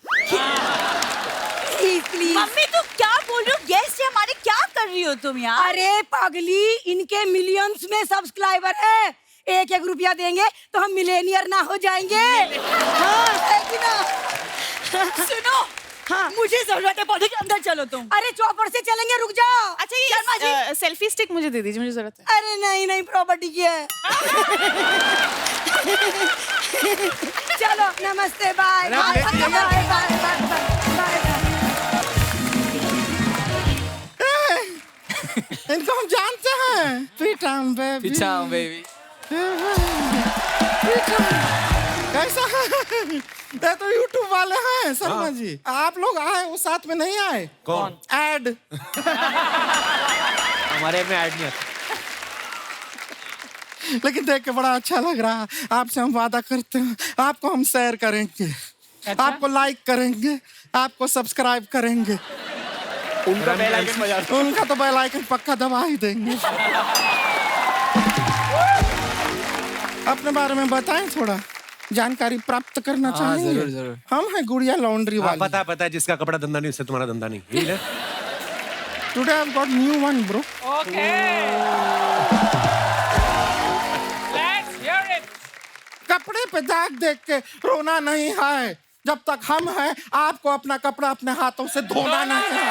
Please please. मम्मी तुम क्या बोल रही हो? गेस्ट है हमारे, क्या कर रही हो तुम यार? अरे पागली, इनके मिलियंस में सब्सक्राइबर है, एक एक रुपया देंगे तो हम मिलेनियर ना हो जाएंगे। हाँ, है कि ना? सुनो, हाँ। मुझे जरूरत है पौधे के अंदर, चलो तुम। अरे चौपर से चलेंगे, रुक जाओ। अच्छा ये शर्मा जी सेल्फी स्टिक मुझे दे दीजिए, मुझे जरूरत है। अरे नहीं नहीं, प्रॉपर्टी की है। चलो नमस्ते, बाय अरे आप बाय लेके बाय जाइए। Bye bye bye bye. इनको हम जानते हैं। पीटम बेबी, पीछा बेबी। कैसा है? ये तो यूट्यूब वाले हैं शर्मा जी। आप लोग आए, वो साथ में नहीं आए। कौन? ऐड। हमारे में ऐड नहीं आता। लेकिन देख के बड़ा अच्छा लग रहा है। आपसे हम वादा करते हैं, आपको हम शेयर करेंगे, आपको लाइक करेंगे, आपको सब्सक्राइब करेंगे। उनका बेल आइकन बजा दो। उनका तो बेल आइकन पक्का दबा ही देंगे। अपने बारे में बताएं, थोड़ा जानकारी प्राप्त करना चाहेंगे। जरूर, जरूर। हम हैं गुड़िया लॉन्ड्री हाँ, वाले। पता है जिसका कपड़ा धंधा नहीं उससे तुम्हारा धंधा नहीं, यही ना? Today I have got new one bro. Okay, let's hear it. कपड़े पे दाग देख के रोना नहीं है। जब तक हम हैं, आपको अपना कपड़ा अपने हाथों से धोना नहीं है।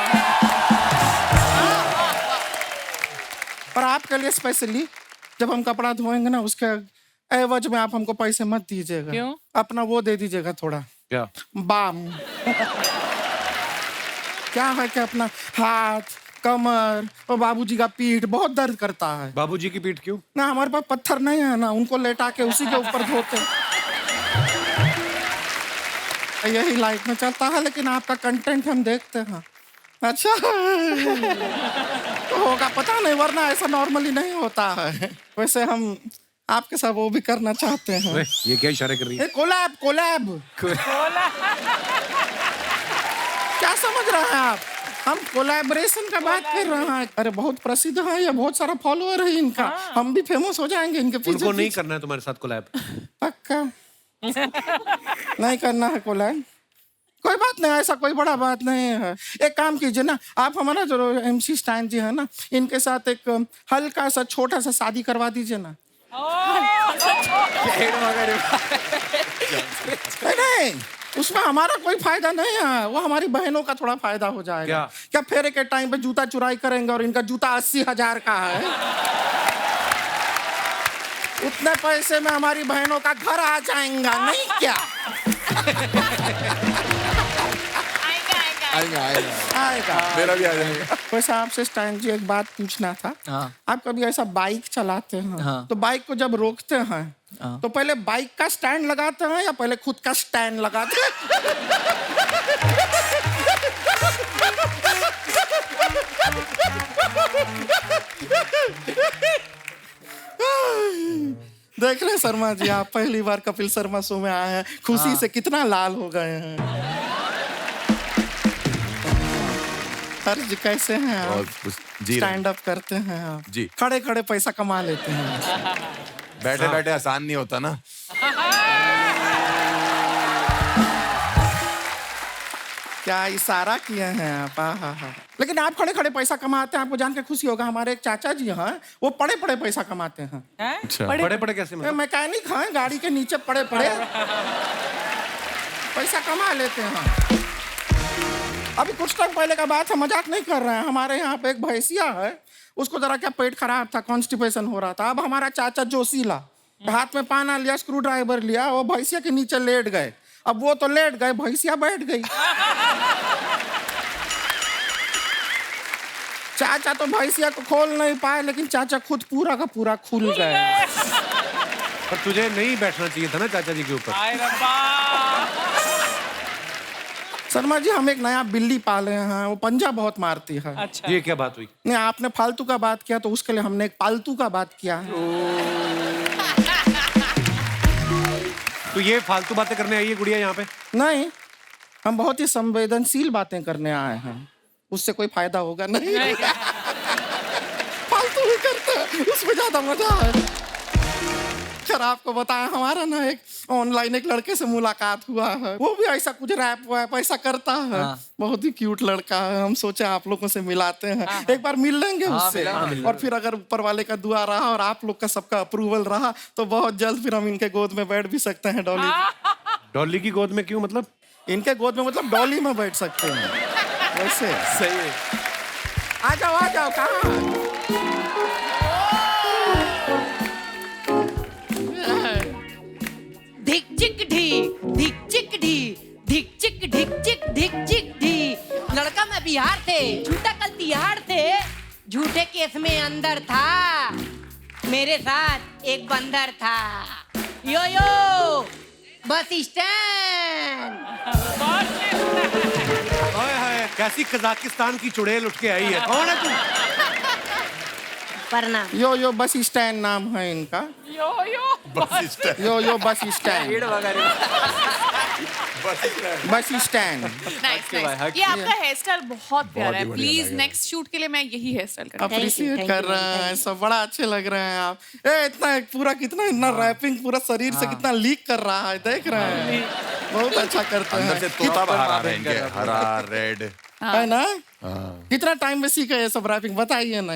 और आपके लिए स्पेशली जब हम कपड़ा धोएंगे ना, उसके एवज में आप हमको पैसे मत दीजिएगा। क्यों? अपना वो दे दीजिएगा थोड़ा, क्या? बाम। क्या है कि अपना हाथ, कमर और बाबूजी का पीठ बहुत दर्द करता है। बाबूजी की पीठ क्यों? ना हमारे पास पत्थर नहीं है ना, उनको लेटा के उसी के ऊपर धोते। यही लाइफ में चलता है, लेकिन आपका कंटेंट हम देखते हैं। अच्छा तो होगा पता नहीं, वरना ऐसा नॉर्मली नहीं होता है। वैसे हम आपके साथ वो भी करना चाहते हैं। ये क्या इशारे कर रही है? Collab collab. क्या समझ रहे हैं आप? हम कोलैबोरेशन का बात कर रहे हैं। अरे बहुत प्रसिद्ध है ये, बहुत सारा फॉलोअर है इनका। हम भी फेमस हो जाएंगे इनके पीछे। उनको नहीं करना है तुम्हारे साथ कोलैब। पक्का नहीं करना है कोलैब। कोई बात नहीं, ऐसा कोई बड़ा बात नहीं है। एक काम कीजिए ना, आप हमारा जो MC स्टैन जी है ना, इनके साथ एक हल्का सा छोटा सा शादी करवा दीजिए ना। नहीं, उसमें हमारा कोई फायदा नहीं है, वो हमारी बहनों का थोड़ा फायदा हो जाएगा। क्या फेरे के टाइम पे जूता चुराई करेंगे और इनका जूता 80,000 का है। उतने पैसे में हमारी बहनों का घर आ जाएगा, नहीं क्या? आएगा। मेरा भी आ जाएगा। वैसे आपसे स्टैन जी एक बात पूछना था। हाँ। आप कभी ऐसा बाइक चलाते हैं हाँ। तो बाइक को जब रोकते हैं तो पहले बाइक का स्टैंड लगाते हैं या पहले खुद का स्टैंड लगाते हैं? देख रहे हैं शर्मा जी, आप पहली बार कपिल शर्मा शो में आए हैं, खुशी से कितना लाल हो गए हैं। सर जी कैसे हैं और आप? कुछ जी स्टैंड अप करते हैं आप? जी। खड़े खड़े पैसा कमा लेते हैं। बैठे बैठे आसान नहीं होता ना। क्या इशारा किए हैं आप? हाँ। लेकिन आप खड़े खड़े पैसा कमाते हैं, आपको जान के खुशी होगा। हमारे एक चाचा जी हैं, वो पड़े पड़े पैसा कमाते हैं। अच्छा। बड़े बड़े कैसे मतलब? मैकेनिक हैं, गाड़ी के नीचे पड़े पड़े पैसा कमा लेते हैं। अभी कुछ टाइम पहले का बात है, मजाक नहीं कर रहे हैं। हमारे यहाँ पे एक भैंसिया है, उसको जरा क्या पेट खराब था, कॉन्स्टिपेशन हो रहा था। अब हमारा चाचा जोशीला हाथ में पाना लिया, स्क्रू ड्राइवर लिया, वो भैंसिया के नीचे लेट गए। अब वो तो लेट गए, भैंसिया बैठ गई। चाचा तो भैंसिया को खोल नहीं पाए, लेकिन चाचा खुद पूरा का पूरा खुल गए। पर तुझे नहीं बैठना चाहिए था ना चाचा जी के ऊपर। हाय रब्बा। शर्मा जी, हम एक नया बिल्ली पाले हैं, वो पंजा बहुत मारती है। अच्छा, ये क्या बात हुई? नहीं, आपने फालतू का बात किया तो उसके लिए हमने एक पालतू का बात किया है। तो ये फालतू बातें करने आई है गुड़िया यहाँ पे? नहीं, हम बहुत ही संवेदनशील बातें करने आए हैं। उससे कोई फायदा होगा नहीं। फालतू ही करते हैं, उसमें ज्यादा मजा है। खैर आपको बताया, हमारा ना एक ऑनलाइन एक लड़के से मुलाकात हुआ है, वो भी ऐसा कुछ रैप वैप ऐसा करता है। बहुत ही क्यूट लड़का है, हम सोचे आप लोगों से मिलाते हैं, एक बार मिल लेंगे उससे। और फिर अगर ऊपर वाले का दुआ रहा और आप लोग का सबका अप्रूवल रहा तो बहुत जल्द फिर हम इनके गोद में बैठ भी सकते हैं। डॉली डॉली की गोद में क्यों, मतलब? इनके गोद में मतलब डॉली में बैठ सकते हैं वैसे। सही है। आ जाओ कहाँ? धिक चिक ढी, धिक चिक ढी, धिक चिक ढिक चिक धिक चिक ढी। लड़का मैं बिहार से, झूठा कल तिहाड़ से, झूठे केस में अंदर था, मेरे साथ एक बंदर था। यो यो बस स्टैंड। हाय हाय, कैसी कजाकिस्तान की चुड़ैल उठ के आई है। कौन है तू? प्रणाम। यो बस स्टैंड नाम है इनका। यो यो bus stand. Bus stand. Nice nice. ये आपका हेयर स्टाइल बहुत प्यारा है। प्लीज नेक्स्ट शूट के लिए मैं यही हेयर स्टाइल करूंगी। अप्रिशिएट कर रहे हैं, सब बड़ा अच्छे लग रहे हैं आप। इतना पूरा कितना रैपिंग पूरा शरीर से कितना लीक कर रहा है, देख रहे हैं। बहुत अच्छा करते हैं। अंदर से तोता बाहर आ रहा है इनके, हरा रेड है ना? कितना टाइम में सीखे ये सब रैपिंग, बताइए ना।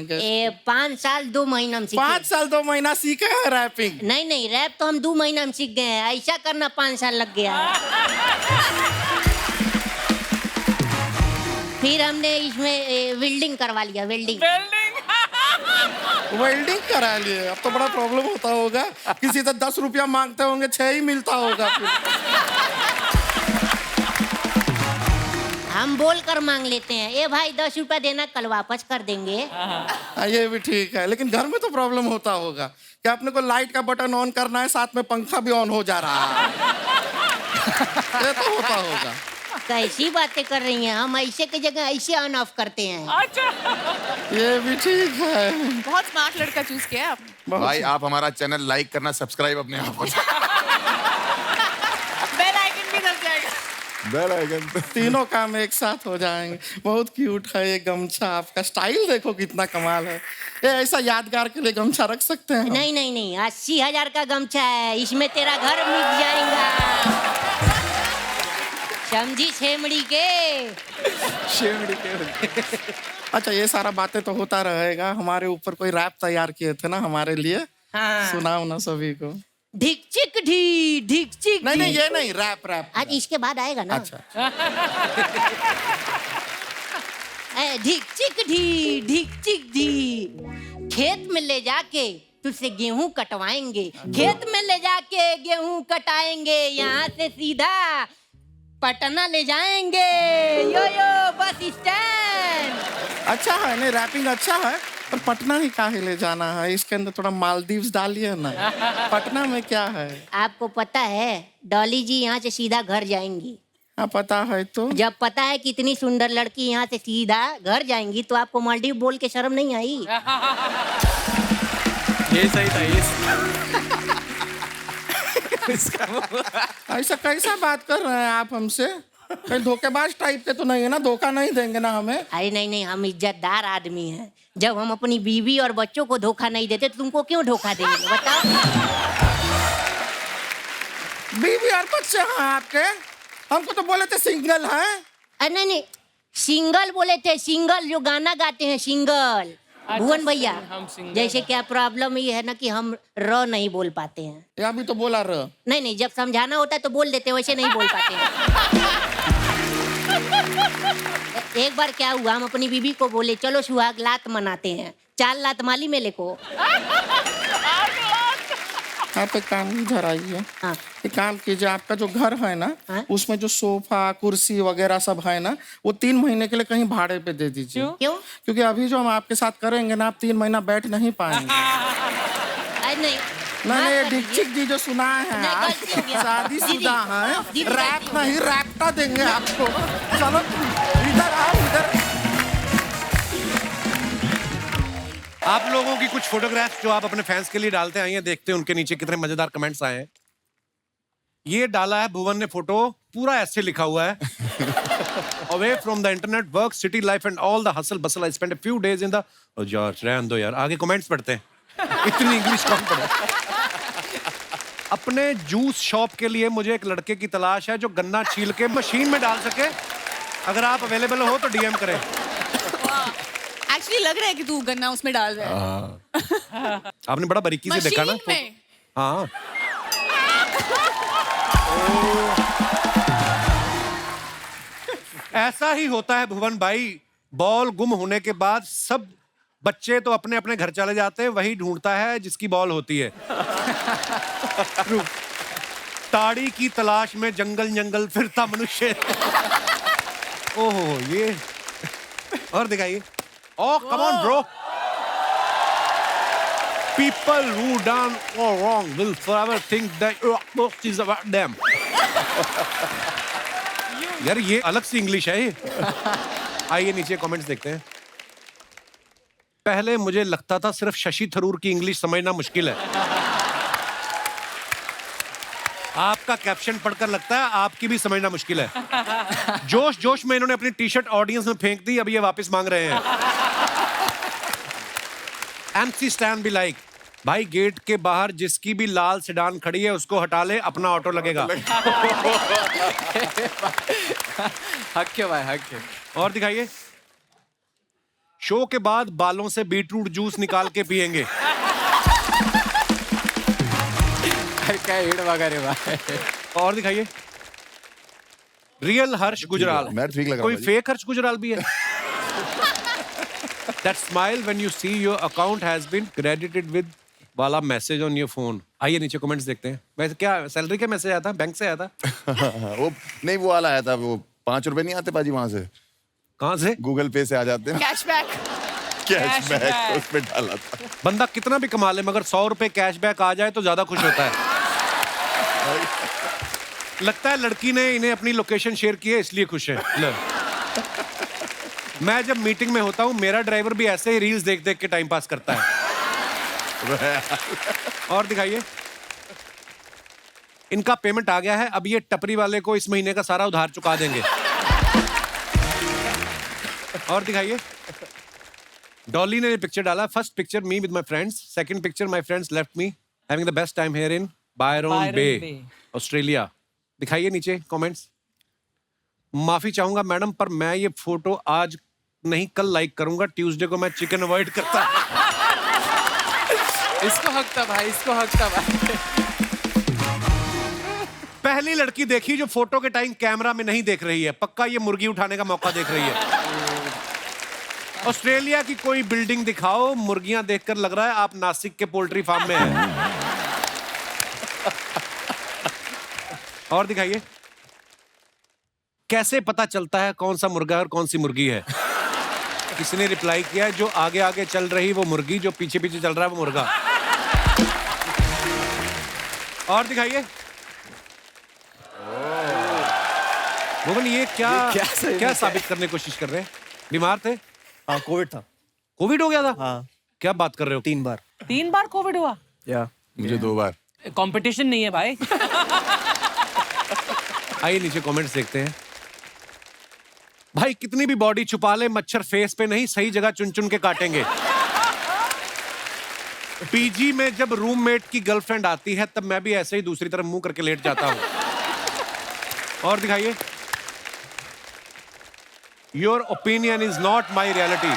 5 साल 2 महीना में सीखे। 5 साल 2 महीना सीखे हैं रैपिंग? नहीं, रैप तो हम 2 महीना में सीख गए हैं, ऐसा करना 5 साल लग गया। फिर हमने इसमें वेल्डिंग करवा लिया। वेल्डिंग करा लिए। अब तो बड़ा प्रॉब्लम होता होगा, किसी से 10 रुपया मांगते होंगे, 6 ही मिलता होगा फिर। हम बोल कर मांग लेते हैं, ए भाई 10 रुपया देना, कल वापस कर देंगे। ये भी ठीक है, लेकिन घर में तो प्रॉब्लम होता होगा कि अपने को लाइट का बटन ऑन करना है, साथ में पंखा भी ऑन हो जा रहा है। ये तो होता होगा। कैसी बातें कर रही हैं, हम ऐसे की जगह ऐसे ऑन ऑफ करते हैं। ये भी ठीक है। बहुत स्मार्ट लड़का चूज किया है आपने। भाई आप हमारा चैनल लाइक करना, सब्सक्राइब अपने आप हो। बेल आइकन भी दब जाएगा। Bell icon. तीनों काम एक साथ हो जाएंगे। बहुत क्यूट है ये गमछा, आपका स्टाइल देखो कितना कमाल है। ये ऐसा यादगार के लिए गमछा रख सकते हैं? नहीं, 80,000 का गमछा है, इसमें तेरा घर मिट जाएगा। समझी छेमड़ी के। अच्छा, ये सारा बातें तो होता रहेगा। हमारे ऊपर कोई रैप तैयार किए थे ना हमारे लिए, सुनाओ ना सभी को। ढिक चिक ढी, ढिक चिक। नहीं, ये नहीं, रैप। आज इसके बाद आएगा ना। अच्छा। ढिक चिक ढी, ढिक चिक ढी। खेत में ले जाके तुझसे गेहूं कटवाएंगे, खेत में ले जाके गेहूं कटाएंगे, यहाँ से सीधा पटना ले जाएंगे। यो बस स्टैंड। अच्छा है, नहीं रैपिंग अच्छा है, पर पटना ही काहे ले जाना है? इसके अंदर थोड़ा मालदीव्स डालिए ना। पटना में क्या है? आपको पता है डॉली जी यहाँ से सीधा घर जाएंगी? हाँ पता है। तो जब पता है कि इतनी सुंदर लड़की यहाँ से सीधा घर जाएंगी तो आपको मालदीव बोल के शर्म नहीं आई? ये सही था। ऐसा कैसा बात कर रहे हैं आप हमसे? कहीं धोखेबाज टाइप के तो नहीं है ना? धोखा नहीं देंगे ना हमें? अरे नहीं, हम इज्जतदार आदमी हैं। जब हम अपनी बीवी और बच्चों को धोखा नहीं देते तो तुमको क्यों धोखा देंगे, बताओ? बीवी और बच्चे हैं आपके? हमको तो बोले थे सिंगल हैं। अरे नहीं, सिंगल बोले थे, सिंगल जो गाना गाते हैं, सिंगल। भुवन भैया, जैसे क्या प्रॉब्लम ये है ना कि हम र नहीं बोल पाते हैं। या भी तो बोला र। नहीं, जब समझाना होता है तो बोल देते हैं, वैसे नहीं बोल पाते हैं। एक बार क्या हुआ, हम अपनी बीबी को बोले चलो सुहाग लात मनाते हैं, 4 लात माली मेले को। आप एक काम इधर आइए। हाँ। एक काम कीजिए, आपका जो घर है ना, हाँ? उसमें जो सोफा कुर्सी वगैरह सब है ना, वो 3 महीने के लिए कहीं भाड़े पे दे दीजिए। क्यों? क्योंकि अभी जो हम आपके साथ करेंगे ना, आप 3 महीना बैठ नहीं पाएंगे। अरे नहीं, मैंने ये डिक्चिक जी जो सुना है, नहीं, आप गलती हो गया। शादीशुदा हैं, दीदी, रैप नहीं रैप्टा देंगे आपको। चलो इधर आओ, इधर। आप लोगों की कुछ फोटोग्राफ्स जो आप अपने फैंस के लिए डालते आए हैं, देखते हैं उनके नीचे कितने मजेदार कमेंट्स आए हैं। ये डाला है भुवन ने फोटो, पूरा ऐसे लिखा हुआ है Away from the internet, work, city life and all the hustle bustle, I spent a few days in the... Oh यार, रहने दो यार, आगे कमेंट्स पढ़ते हैं। इतनी इंग्लिश कौन पढ़े? अपने जूस शॉप के लिए मुझे एक लड़के की तलाश है जो गन्ना छील के मशीन में डाल सके। अगर आप अवेलेबल हो तो डीएम करें। एक्चुअली लग रहा है कि तू गन्ना उसमें डाल रहा है। आपने बड़ा बारीकी से देखा ना? मशीन में। हाँ। ऐसा ही होता है भुवन भाई। बॉल गुम होने के बाद सब बच्चे तो अपने अपने घर चले जाते हैं, वही ढूंढता है जिसकी बॉल होती है। ताड़ी की तलाश में जंगल जंगल फिरता मनुष्य। ओहो ये और दिखाइए। Oh come on bro. People who done all wrong will forever think that most is about them. यार ये अलग सी इंग्लिश है ये। आइए नीचे कमेंट्स देखते हैं। पहले मुझे लगता था सिर्फ शशि थरूर की इंग्लिश समझना मुश्किल है। आपका कैप्शन पढ़कर लगता है आपकी भी समझना मुश्किल है। जोश जोश में इन्होंने अपनी टी शर्ट ऑडियंस में फेंक दी, अब ये वापस मांग रहे हैं। MC स्टैन भी लाइक, भाई गेट के बाहर जिसकी भी लाल सेडान खड़ी है उसको हटा ले, अपना ऑटो लगेगा। हक है भाई, हक है। और दिखाइए। शो के बाद बालों से बीटरूट जूस निकाल के पिएंगे। क्या हेड वगा रे भाई। और दिखाइए। रियल हर्ष गुजराल। मैं ठीक लग रहा कोई हूँ फेक हर्ष गुजराल भी है? That smile when you see your account has been credited with वाला मैसेज ऑन योर फोन। आइए नीचे कमेंट्स देखते हैं। वैसे क्या सैलरी का मैसेज आया था? बैंक से आया था? वो नहीं, वो वाला आया था, वो 5 रुपए नहीं आते पाजी वहां से? कहाँ से? गूगल पे से आ जाते हैं। कैशबैक। कैशबैक उस पे डाला था। बंदा कितना भी कमा ले मगर 100 रुपए कैशबैक आ जाए तो ज्यादा खुश होता है। लगता है लड़की ने इन्हें अपनी लोकेशन शेयर की है इसलिए खुश है। मैं जब मीटिंग में होता हूँ मेरा ड्राइवर भी ऐसे ही रील्स देख देख के टाइम पास करता है। और दिखाइए। इनका पेमेंट आ गया है, अब ये टपरी वाले को इस महीने का सारा उधार चुका देंगे। और दिखाइए। डॉली ने पिक्चर डाला। First picture me with my friends, second picture my friends left me having the best time here in Byron Bay Australia. दिखाइए नीचे कमेंट्स। माफी चाहूंगा मैडम पर मैं ये फोटो आज नहीं कल लाइक करूंगा, ट्यूसडे को मैं चिकन अवॉइड करता। इसको हक था भाई, इसको हक था भाई। पहली लड़की देखी जो फोटो के टाइम कैमरा में नहीं देख रही है, पक्का ये मुर्गी उठाने का मौका देख रही है। ऑस्ट्रेलिया की कोई बिल्डिंग दिखाओ, मुर्गियां देखकर लग रहा है आप नासिक के पोल्ट्री फार्म में हैं। और दिखाइए। कैसे पता चलता है कौन सा मुर्गा है और कौन सी मुर्गी है? किसी ने रिप्लाई किया है जो आगे आगे चल रही वो मुर्गी, जो पीछे पीछे चल रहा है वो मुर्गा। और दिखाइए। मोहन ये क्या साबित करने की कोशिश कर रहे हैं? बीमार थे? हाँ कोविड था। कोविड हो गया था? हाँ। क्या बात कर रहे हो? 3 बार। 3 बार कोविड हुआ? या मुझे 2 बार। कंपटीशन नहीं है भाई। आइए नीचे कमेंट्स देखते हैं। भाई कितनी भी बॉडी छुपा ले मच्छर फेस पे नहीं, सही जगह चुन चुन के काटेंगे। पीजी में जब रूममेट की गर्लफ्रेंड आती है तब मैं भी ऐसे ही दूसरी तरफ मुंह करके लेट जाता हूं। और दिखाइए। Your opinion is not my reality.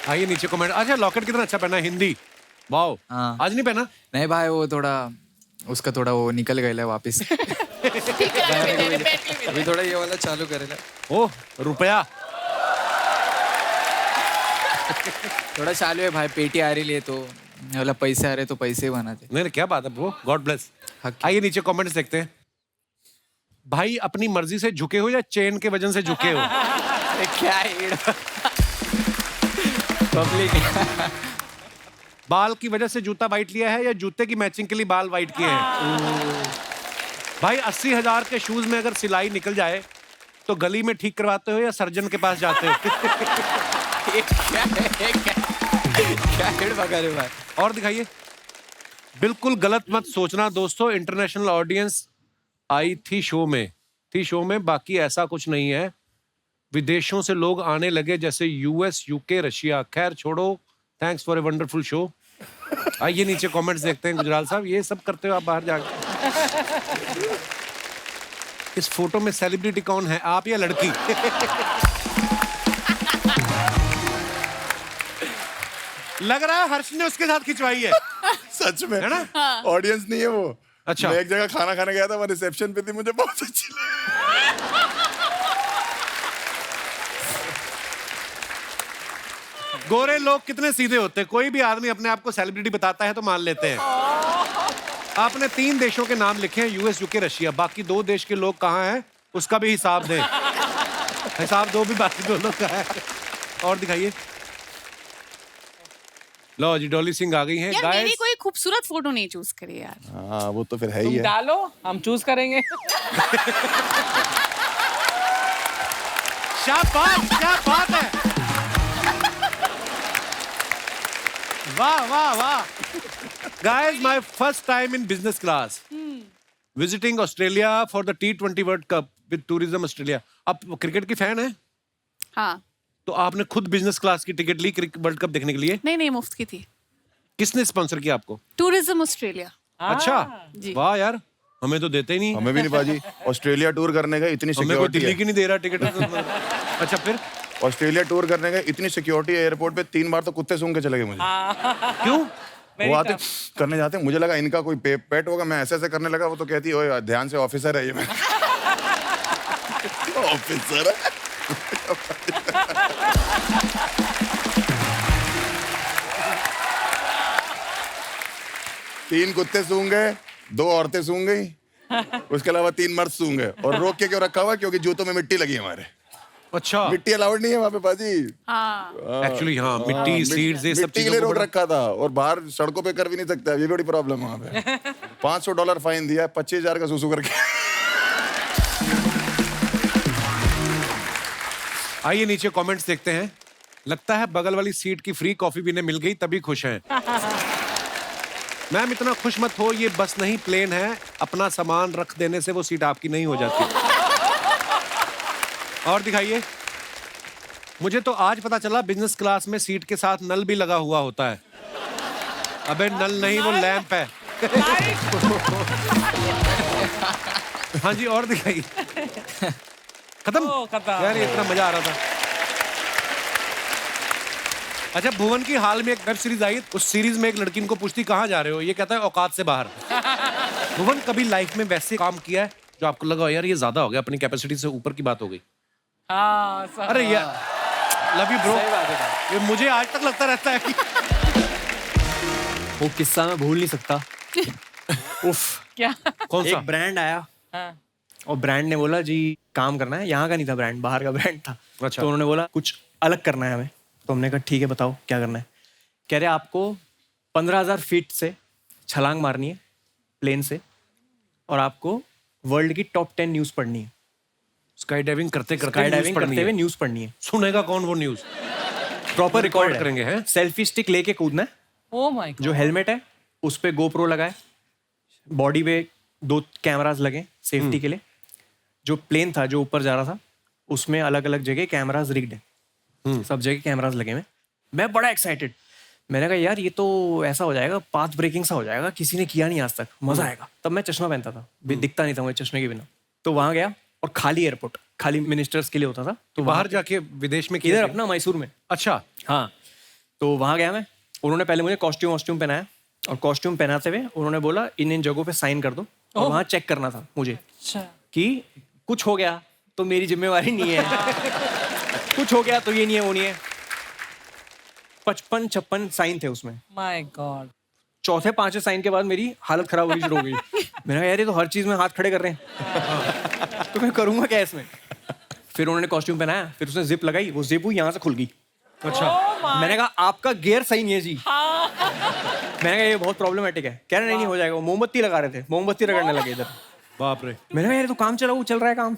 आइए नीचे कमेंट। अच्छा लॉकेट कितना अच्छा पहना है, हिंदी। वाओ। हाँ। आज नहीं पहना? नहीं भाई, वो थोड़ा उसका थोड़ा वो निकल गया है वापस। अभी थोड़ा ये वाला चालू करेगा। ओह रुपया। थोड़ा चालू है भाई, पेटी आ रही है तो वाला पैसे आ रहे तो पैसे बनाते। नहीं क्या बात है वो, गॉड ब्लेस। आइए नीचे कमेंट्स देखते हैं। भाई अपनी मर्जी से झुके हो या चेन के वजन से झुके हो? क्या पब्लिक। बाल की वजह से जूता वाइट लिया है या जूते की मैचिंग के लिए बाल वाइट किए हैं? भाई 80,000 के शूज में अगर सिलाई निकल जाए तो गली में ठीक करवाते हो या सर्जन के पास जाते हो? भाई। और दिखाइए। बिल्कुल गलत मत सोचना दोस्तों, इंटरनेशनल ऑडियंस आई थी शो में, थी शो में, बाकी ऐसा कुछ नहीं है। विदेशों से लोग आने लगे जैसे यूएस, यूके, रशिया। खैर छोड़ो, thanks for a wonderful show. आइए नीचे कमेंट्स देखते हैं। गुजराल साहब, ये सब करते हो आप बाहर जाकर? इस फोटो में सेलिब्रिटी कौन है, आप या लड़की? लग रहा है हर्ष ने उसके साथ खिंचवाई है। सच में है ना? ऑडियंस नहीं है वो। अच्छा। मैं एक जगह खाना खाने गया था, मैं रिसेप्शन पे थी, मुझे बहुत अच्छी लगी। गोरे लोग कितने सीधे होते हैं, कोई भी आदमी अपने आप को सेलिब्रिटी बताता है तो मान लेते हैं। आपने 3 देशों के नाम लिखे हैं, यूएस, यूके, रशिया। बाकी 2 देश के लोग कहाँ हैं उसका भी हिसाब दें। हिसाब दो भी बाकी दोनों का है। और दिखाइए। लो जी, डॉली सिंह आ गई हैं। यार मेरी गाइस, कोई खूबसूरत फोटो नहीं चूज करी यार। हाँ वो तो फिर है ही तुम है। डालो, हम चूज करेंगे। शाबाश, क्या बात है। वाह वाह वाह। Guys, my first time in business class. Visiting Australia for the T20 World Cup with Tourism Australia. आप क्रिकेट की फैन हैं? हाँ। तो आपने खुद बिजनेस क्लास की टिकट ली वर्ल्ड कप देखने के लिए? नहीं, मुफ्त की थी। किसने स्पॉन्सर किया आपको? Tourism Australia. अच्छा, जी। वाह यार, हमें तो देते ही नहीं। हमें भी नहीं बाजी। ऑस्ट्रेलिया टूर करने का इतनी हमें कोई सिक्योरिटी दिल्ली है। की नहीं दे रहा टिकट। अच्छा फिर? ऑस्ट्रेलिया टूर करने का इतनी सिक्योरिटी है एयरपोर्ट पे, 3 बार तो कुत्ते सूंघ के चले गए मुझे। क्यों? वो आते करने जाते, मुझे लगा इनका कोई पेट होगा, मैं ऐसे ऐसे करने लगा, वो तो कहती ओए ध्यान से, ऑफिसर है ये। मैं ऑफिसर है। 3 कुत्ते सूंघ गए, 2 औरतें सूंघ गई, उसके अलावा 3 मर्द सूंघ गए। और रोक के क्यों रखा हुआ? क्योंकि जूतों में मिट्टी लगी है हमारे। अच्छा, मिट्टी अलाउड नहीं है वहाँ पे बाजी। एक्चुअली हाँ, मिट्टी, सीड्स, ये सब मिट्टी के लिए रोक रखा था। और बाहर सड़कों पे कर भी नहीं सकता, ये बड़ी प्रॉब्लम है वहाँ पे। $500 फाइन दिया, 25,000 का सुसु करके। आइए नीचे कमेंट्स देखते हैं। लगता है बगल वाली सीट की फ्री कॉफी भी इन्हें मिल गई तभी खुश हैं। मैम इतना खुश मत हो, ये बस नहीं प्लेन है। अपना सामान रख देने से वो सीट आपकी नहीं हो जाती। और दिखाइए। मुझे तो आज पता चला बिजनेस क्लास में सीट के साथ नल भी लगा हुआ होता है। अबे नल नहीं, वो लैंप है। हाँ जी, और दिखाइए। खत्म? यार ये इतना मजा आ रहा था। अच्छा, भुवन की हाल में एक वेब सीरीज आई, उस सीरीज में एक लड़की इनको पूछती कहाँ जा रहे हो, ये कहता है औकात से बाहर। भुवन कभी लाइफ में वैसे काम किया है जो आपको लगा यार ये ज्यादा हो गया, अपनी कैपेसिटी से ऊपर की बात हो गई? अरे यार लव यू ब्रो, ये मुझे आज तक लगता रहता है कि वो किस्सा मैं भूल नहीं सकता। उफ, क्या? कौन सा? एक ब्रांड आया और ब्रांड ने बोला जी काम करना है। यहाँ का नहीं था ब्रांड, बाहर का ब्रांड था। अच्छा। तो उन्होंने बोला कुछ अलग करना है हमें। तो हमने कहा ठीक है बताओ क्या करना है। कह रहे आपको 15,000 फीट से छलांग मारनी है प्लेन से, और आपको वर्ल्ड की टॉप 10 न्यूज़ पढ़नी है। स्काई डाइविंग करते स्काई डाइविंग करते हुए न्यूज़ पढ़नी है। सुनेगा कौन वो न्यूज़? प्रॉपर रिकॉर्ड करेंगे हैं। सेल्फी स्टिक लेके कूदना है। ओह माय गॉड। जो हेलमेट है उस पे गोप्रो लगाए, बॉडी पे 2 कैमरास लगे सेफ्टी के लिए। जो प्लेन था जो ऊपर जा रहा था उसमें अलग अलग जगह कैमरास रिग्ड है, सब जगह कैमरास लगे हुए। मैं बड़ा एक्साइटेड, मैंने कहा यार ये तो ऐसा हो जाएगा, पाथ ब्रेकिंग सा हो जाएगा, किसी ने किया नहीं आज तक, मजा आएगा। तब मैं चश्मा पहनता था, दिखता नहीं था मुझे चश्मे के बिना। तो वहां गया और खाली एयरपोर्ट, खाली मिनिस्टर्स के लिए होता था। तो बाहर जाके विदेश में इधर अपना मैसूर में। अच्छा हाँ, तो वहां गया मैं। उन्होंने पहले मुझे कॉस्ट्यूम पहनाया, और कॉस्ट्यूम पहनाते हुए उन्होंने बोला इन जगहों पे साइन कर दो। और वहां चेक करना था मुझे कि कुछ हो गया तो मेरी जिम्मेवारी नहीं है, कुछ हो गया तो ये नहीं है वो नहीं है। 55-56 साइन थे उसमें। My God. चौथे 5वें साइन के बाद मेरी हालत खराब होनी शुरू हो गई। मैंने कहा यार ये तो हर चीज में हाथ खड़े कर रहे हैं, तो मैं करूंगा क्या इसमें। फिर उन्होंने कॉस्ट्यूम पहनाया, फिर उसने जिप लगाई, वो जिप यहाँ से खुल गई। अच्छा। मैंने कहा आपका गियर सही नहीं है जी। मैंने कहा ये बहुत प्रॉब्लमेटिक है। कह रहे नहीं हो जाएगा। वो मोमबत्ती लगा रहे थे, मोमबत्ती रगड़ने लगे इधर। बाप रे। मैंने कहा यार तो काम चला, वो चल रहा है काम।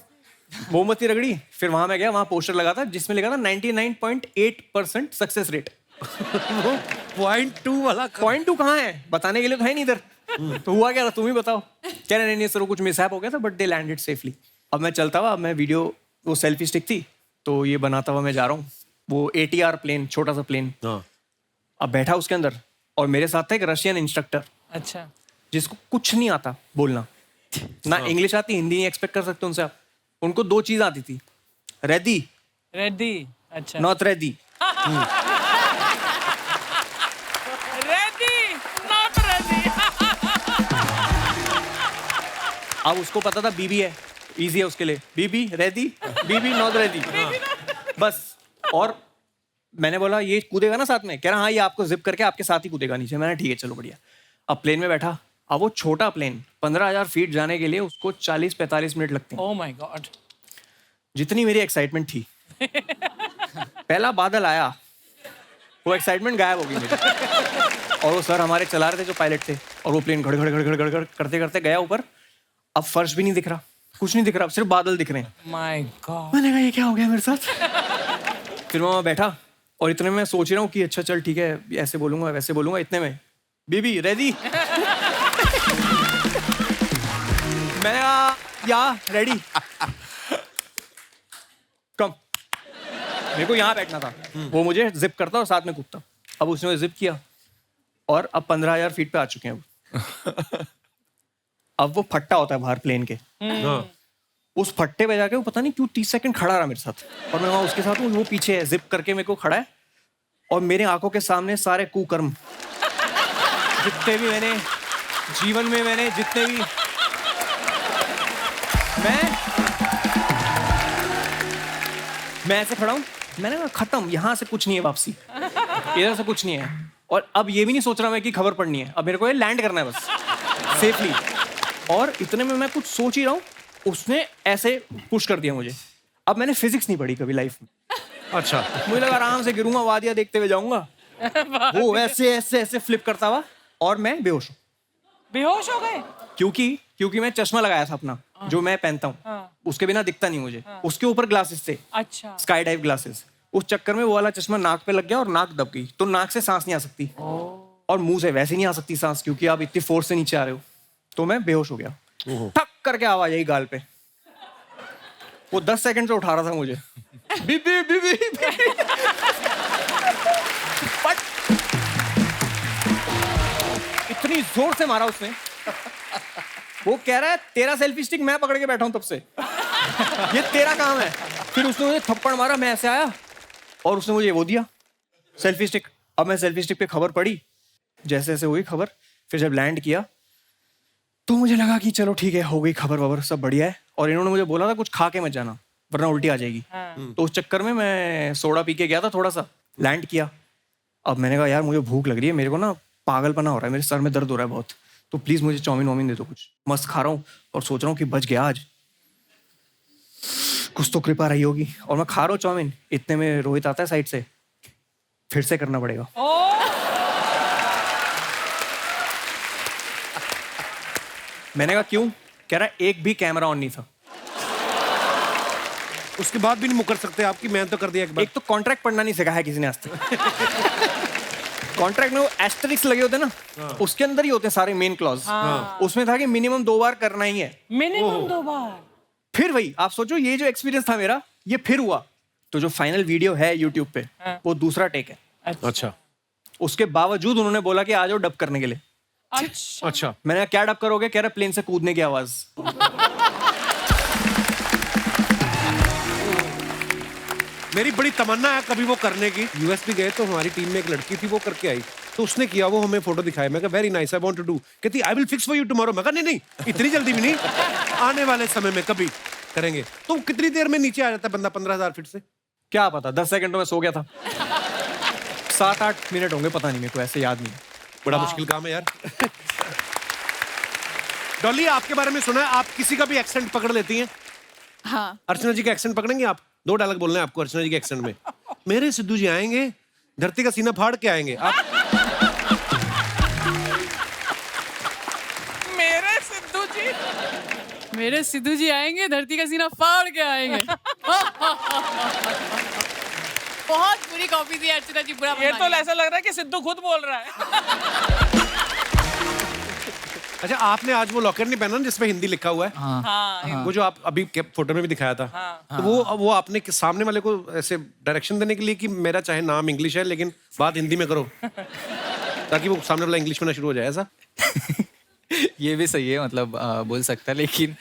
मोमबत्ती रगड़ी, फिर वहां मैं गया, वहां पोस्टर लगा था जिसमें लिखा था 99.8% सक्सेस रेट। 0.2 वाला 0.2 कहाँ है, बताने के लिए तो है नहीं इधर। तो हुआ क्या था तुम ही बताओ। कह रहे नहीं सर वो कुछ मिसहैप हो गया था, बट दे लैंडेड सेफली। अब मैं चलता हुआ, अब मैं वीडियो, वो सेल्फी स्टिक थी तो ये बनाता हुआ मैं जा रहा हूँ, वो ATR प्लेन, छोटा सा प्लेन, अब बैठा उसके अंदर और मेरे साथ था एक रशियन इंस्ट्रक्टर, अच्छा, जिसको कुछ नहीं आता बोलना, ना इंग्लिश आती, हिंदी नहीं एक्सपेक्ट कर सकते उनसे आप। उनको 2 चीज आती थी, रेडी, अच्छा, not ready. Ready not ready. अब उसको पता था बीबी है, इजी है उसके लिए, बीबी रेडी, बीबी नॉट रेडी, बस। और मैंने बोला ये कूदेगा ना साथ में, कह रहा हाँ ये आपको जिप करके आपके साथ ही कूदेगा नीचे। मैंने ठीक है चलो बढ़िया। अब प्लेन में बैठा, अब वो छोटा प्लेन 15,000 फीट जाने के लिए उसको 40-45 मिनट लगते हैं। ओह माय गॉड। जितनी मेरी एक्साइटमेंट थी, पहला बादल आया, वो एक्साइटमेंट गायब हो गई मेरी। और वो सर हमारे चला रहे थे जो पायलट थे, और वो प्लेन घड़ घड़ घड़ घड़ घड़ करते करते गया ऊपर। अब फर्श भी नहीं दिख रहा, कुछ नहीं दिख रहा, सिर्फ बादल दिख रहे हैं। My God. मैंने कहा ये क्या हो गया मेरे साथ। फिर मैं वहाँ बैठा और इतने में सोच रहा हूँ कि अच्छा चल ठीक है, ऐसे बोलूंगा वैसे बोलूंगा, इतने में बीबी रेडी। मैंने कहा या रेडी, कम। मेरे को यहाँ बैठना था, वो मुझे जिप करता और साथ में कूदता। अब उसने जिप किया और अब 15,000 फीट पे आ चुके हैं। अब वो फट्टा होता है बाहर प्लेन के, उस फट्टे पे जाके वो पता नहीं क्यों 30 सेकंड खड़ा रहा मेरे साथ, और मैं वहां उसके साथ हूँ। वो पीछे है, जिप करके मेरे को खड़ा है, और मेरे आंखों के सामने सारे कुकर्म, जितने भी मैंने जीवन में मैंने जितने भी मैं ऐसे खड़ा हूँ। मैंने कहा खत्म, यहाँ से कुछ नहीं है वापसी, इधर से कुछ नहीं है। और अब ये भी नहीं सोच रहा मैं कि खबर पड़नी है, अब मेरे को ये लैंड करना है बस सेफली। और इतने में मैं कुछ सोच ही रहा हूँ, उसने ऐसे पुश कर दिया मुझे। अब मैंने फिजिक्स नहीं पढ़ी कभी लाइफ में, अच्छा, मुझे लगा आराम से गिरूंगा, वादियां देखते हुए जाऊंगा। वो ऐसे ऐसे ऐसे फ्लिप करता हुआ और मैं बेहोश हूँ। बेहोश हो गए? क्योंकि मैं चश्मा लगाया था अपना, जो मैं पहनता हूँ, उसके बिना दिखता नहीं मुझे। उसके ऊपर ग्लासेस थे, अच्छा, स्काई डाइव ग्लासेस। उस चक्कर में वो वाला चश्मा नाक पे लग गया और नाक दब गई, तो नाक से सांस नहीं आ सकती और मुंह से वैसे नहीं आ सकती सांस, क्योंकि आप इतनी फोर्स से नीचे आ रहे हो। तो मैं बेहोश हो गया, ठक करके आवाज आई गाल पे। वो 10 सेकंड से उठा रहा था मुझे, बीबी बीबी। बट इतनी जोर से मारा उसने, वो कह रहा है तेरा सेल्फी स्टिक मैं पकड़ के बैठा हूं तब से, ये तेरा काम है। फिर उसने मुझे थप्पड़ मारा, मैं ऐसे आया और उसने मुझे वो दिया सेल्फी स्टिक। अब मैं सेल्फी स्टिक पे खबर पढ़ी, जैसे जैसे हुई खबर। फिर जब लैंड किया तो मुझे लगा कि चलो ठीक है, हो गई खबर वबर, सब बढ़िया है। और इन्होंने मुझे बोला था कुछ खा के मत जाना वरना उल्टी आ जाएगी। तो उस चक्कर में मैं सोडा पी के गया था थोड़ा सा। लैंड किया, अब मैंने कहा यार मुझे भूख लग रही है, मेरे को ना पागलपना हो रहा है, मेरे सर में दर्द हो रहा है बहुत, तो प्लीज मुझे चाउमीन वाउमीन दे दो कुछ। मस्त खा रहा हूँ और सोच रहा हूँ कि बच गया आज, कुछ तो कृपा रही होगी। और मैं खा रहा हूँ चाउमीन, इतने में रोहित आता है साइड से, फिर से करना पड़ेगा। मैंने कहा क्यों? कह रहा है एक भी कैमरा ऑन नहीं था। उसके बाद भी नहीं मुकर सकते आपकी, मैं तो कर दिया एक बार। एक तो कॉन्ट्रैक्ट पढ़ना नहीं सिखाया किसी ने आज तक। कॉन्ट्रैक्ट में वो एस्टेरिक्स लगे होते हैं ना, उसके अंदर ही होते हैं सारे मेन क्लॉज। उसमें था कि मिनिमम 2 बार करना ही है। मिनिमम 2 बार। फिर वही आप सोचो, ये जो एक्सपीरियंस था मेरा, ये फिर हुआ। तो जो फाइनल वीडियो है यूट्यूब पे, वो दूसरा टेक है। अच्छा, उसके बावजूद उन्होंने बोला कि आ जाओ डब करने के लिए। अच्छा, मैंने कहा क्या डब करोगे? कह रहा प्लेन से कूदने की आवाज। मेरी बड़ी तमन्ना है कभी वो करने की। यूएस भी गए तो हमारी टीम में एक लड़की थी, वो करके आई, तो उसने किया, वो हमें फोटो दिखाया। मैं कहा very nice, I want to do. कहती I will fix for you tomorrow. मैं कहा नहीं इतनी जल्दी भी नहीं, आने वाले समय में कभी करेंगे। तो कितनी देर में नीचे आ जाता है बंदा 15,000 फीट से? क्या पता, 10 सेकंड में सो गया था। 7-8 मिनट होंगे, पता नहीं, मेरे को ऐसे याद नहीं। बड़ा मुश्किल काम है यार। डॉली, आपके बारे में सुना है आप किसी का भी एक्सेंट पकड़ लेती हैं। हाँ, अर्चना जी का एक्सेंट पकड़ेंगे आप? 2 डायलॉग बोलना है आपको अर्चना जी के एक्सेंट में। मेरे सिद्धू जी आएंगे, धरती का सीना फाड़ के आएंगे। आप मेरे सिद्धू जी आएंगे, धरती का सीना फाड़ के आएंगे। बहुत बुरी कॉपी थी अर्चना जी, बुरा ये तो ऐसा लग रहा है कि सिद्धू खुद बोल रहा है। अच्छा, आपने आज वो लॉकेट नहीं पहना ना जिसमें हिंदी लिखा हुआ है? हाँ वो जो आप अभी फोटो में भी दिखाया था, तो वो आपने सामने वाले को ऐसे डायरेक्शन देने के लिए कि मेरा चाहे नाम इंग्लिश है लेकिन बात हिंदी में करो, ताकि वो सामने वाला इंग्लिश में ना शुरू हो जाए, ऐसा? ये भी सही है, मतलब बोल सकता है, लेकिन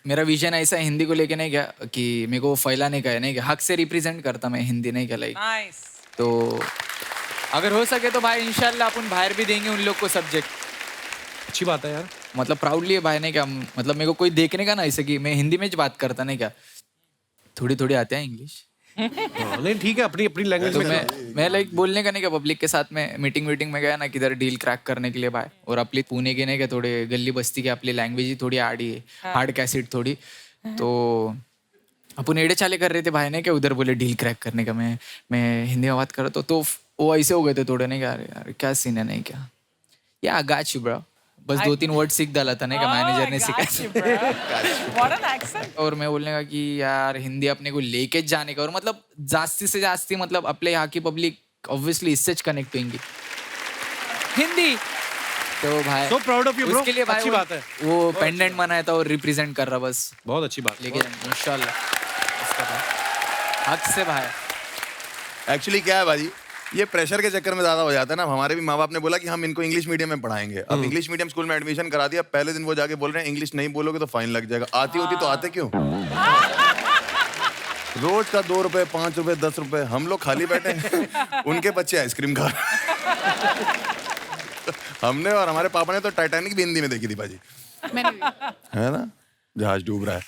मेरा विजन ऐसा है हिंदी को लेके नहीं क्या कि मेरे को फैलाने का है, नहीं क्या हक से रिप्रेजेंट करता मैं हिंदी, नहीं क्या लाइक। नाइस। तो अगर हो सके तो भाई इंशाल्लाह अपन बाहर भी देंगे उन लोग को सब्जेक्ट। अच्छी बात है यार, मतलब प्राउडली है भाई, नहीं क्या, मतलब मेरे को कोई देखने का ना ऐसे कि मैं हिंदी में ज बात करता, नहीं क्या, थोड़ी थोड़ी आते हैं इंग्लिश। नहीं ठीक है, अपनी अपनी लैंग्वेज तो में मैं लाइक बोलने का नहीं क्या, पब्लिक के साथ में मीटिंग में गया ना किधर डील क्रैक करने के लिए भाई, और अपनी पुणे के नहीं क्या थोड़े गली बस्ती के अपनी लैंग्वेज ही थोड़ी आड़ी है, हार्ड कैसेट थोड़ी, तो अपन एड़े चाले कर रहे थे भाई ने क्या, उधर बोले डील क्रैक करने का, मैं हिंदी में बात कर रहा तो वो ऐसे हो गए थे थोड़े, नहीं क्या, अरे यार क्या सीन है, नहीं क्या, या गाच ब्रो, बस 2-3 वर्ड सीख डाला था, नहीं क्या, मैनेजर ने सिखाया। और मैं बोलने का कि यार हिंदी अपने को लेके जाने का, और मतलब जास्ती से जास्ती मतलब अपने यहाँ की पब्लिक ऑब्वियसली इससे कनेक्ट होंगी हिंदी, तो भाई So proud of you, bro. उसके लिए भाई अच्छी बात है। वो पेंडेंट बनाया था और रिप्रेजेंट कर रहा, बस बहुत अच्छी बात, लेके जाएंगे इंशाल्लाह उसका भाई हक से भाई। एक्चुअली क्या है भाजी, ये प्रेशर के चक्कर में ज्यादा हो जाता है ना। हमारे भी माँ बाप ने बोला कि हम इनको इंग्लिश मीडियम में पढ़ाएंगे, अब इंग्लिश मीडियम स्कूल में एडमिशन करा दिया, पहले दिन वो जाके बोल रहे हैं इंग्लिश नहीं बोलोगे तो फाइन लग जाएगा। आती होती तो आते क्यों? रोज का 2 रुपए 5 रुपए 10 रुपए, हम लोग खाली बैठे हैं, उनके बच्चे आइसक्रीम खा हमने और हमारे पापा ने तो टाइटैनिक भी हिंदी में देखी थी भाजी, मैंने भी। है ना, जहाज डूब रहा है।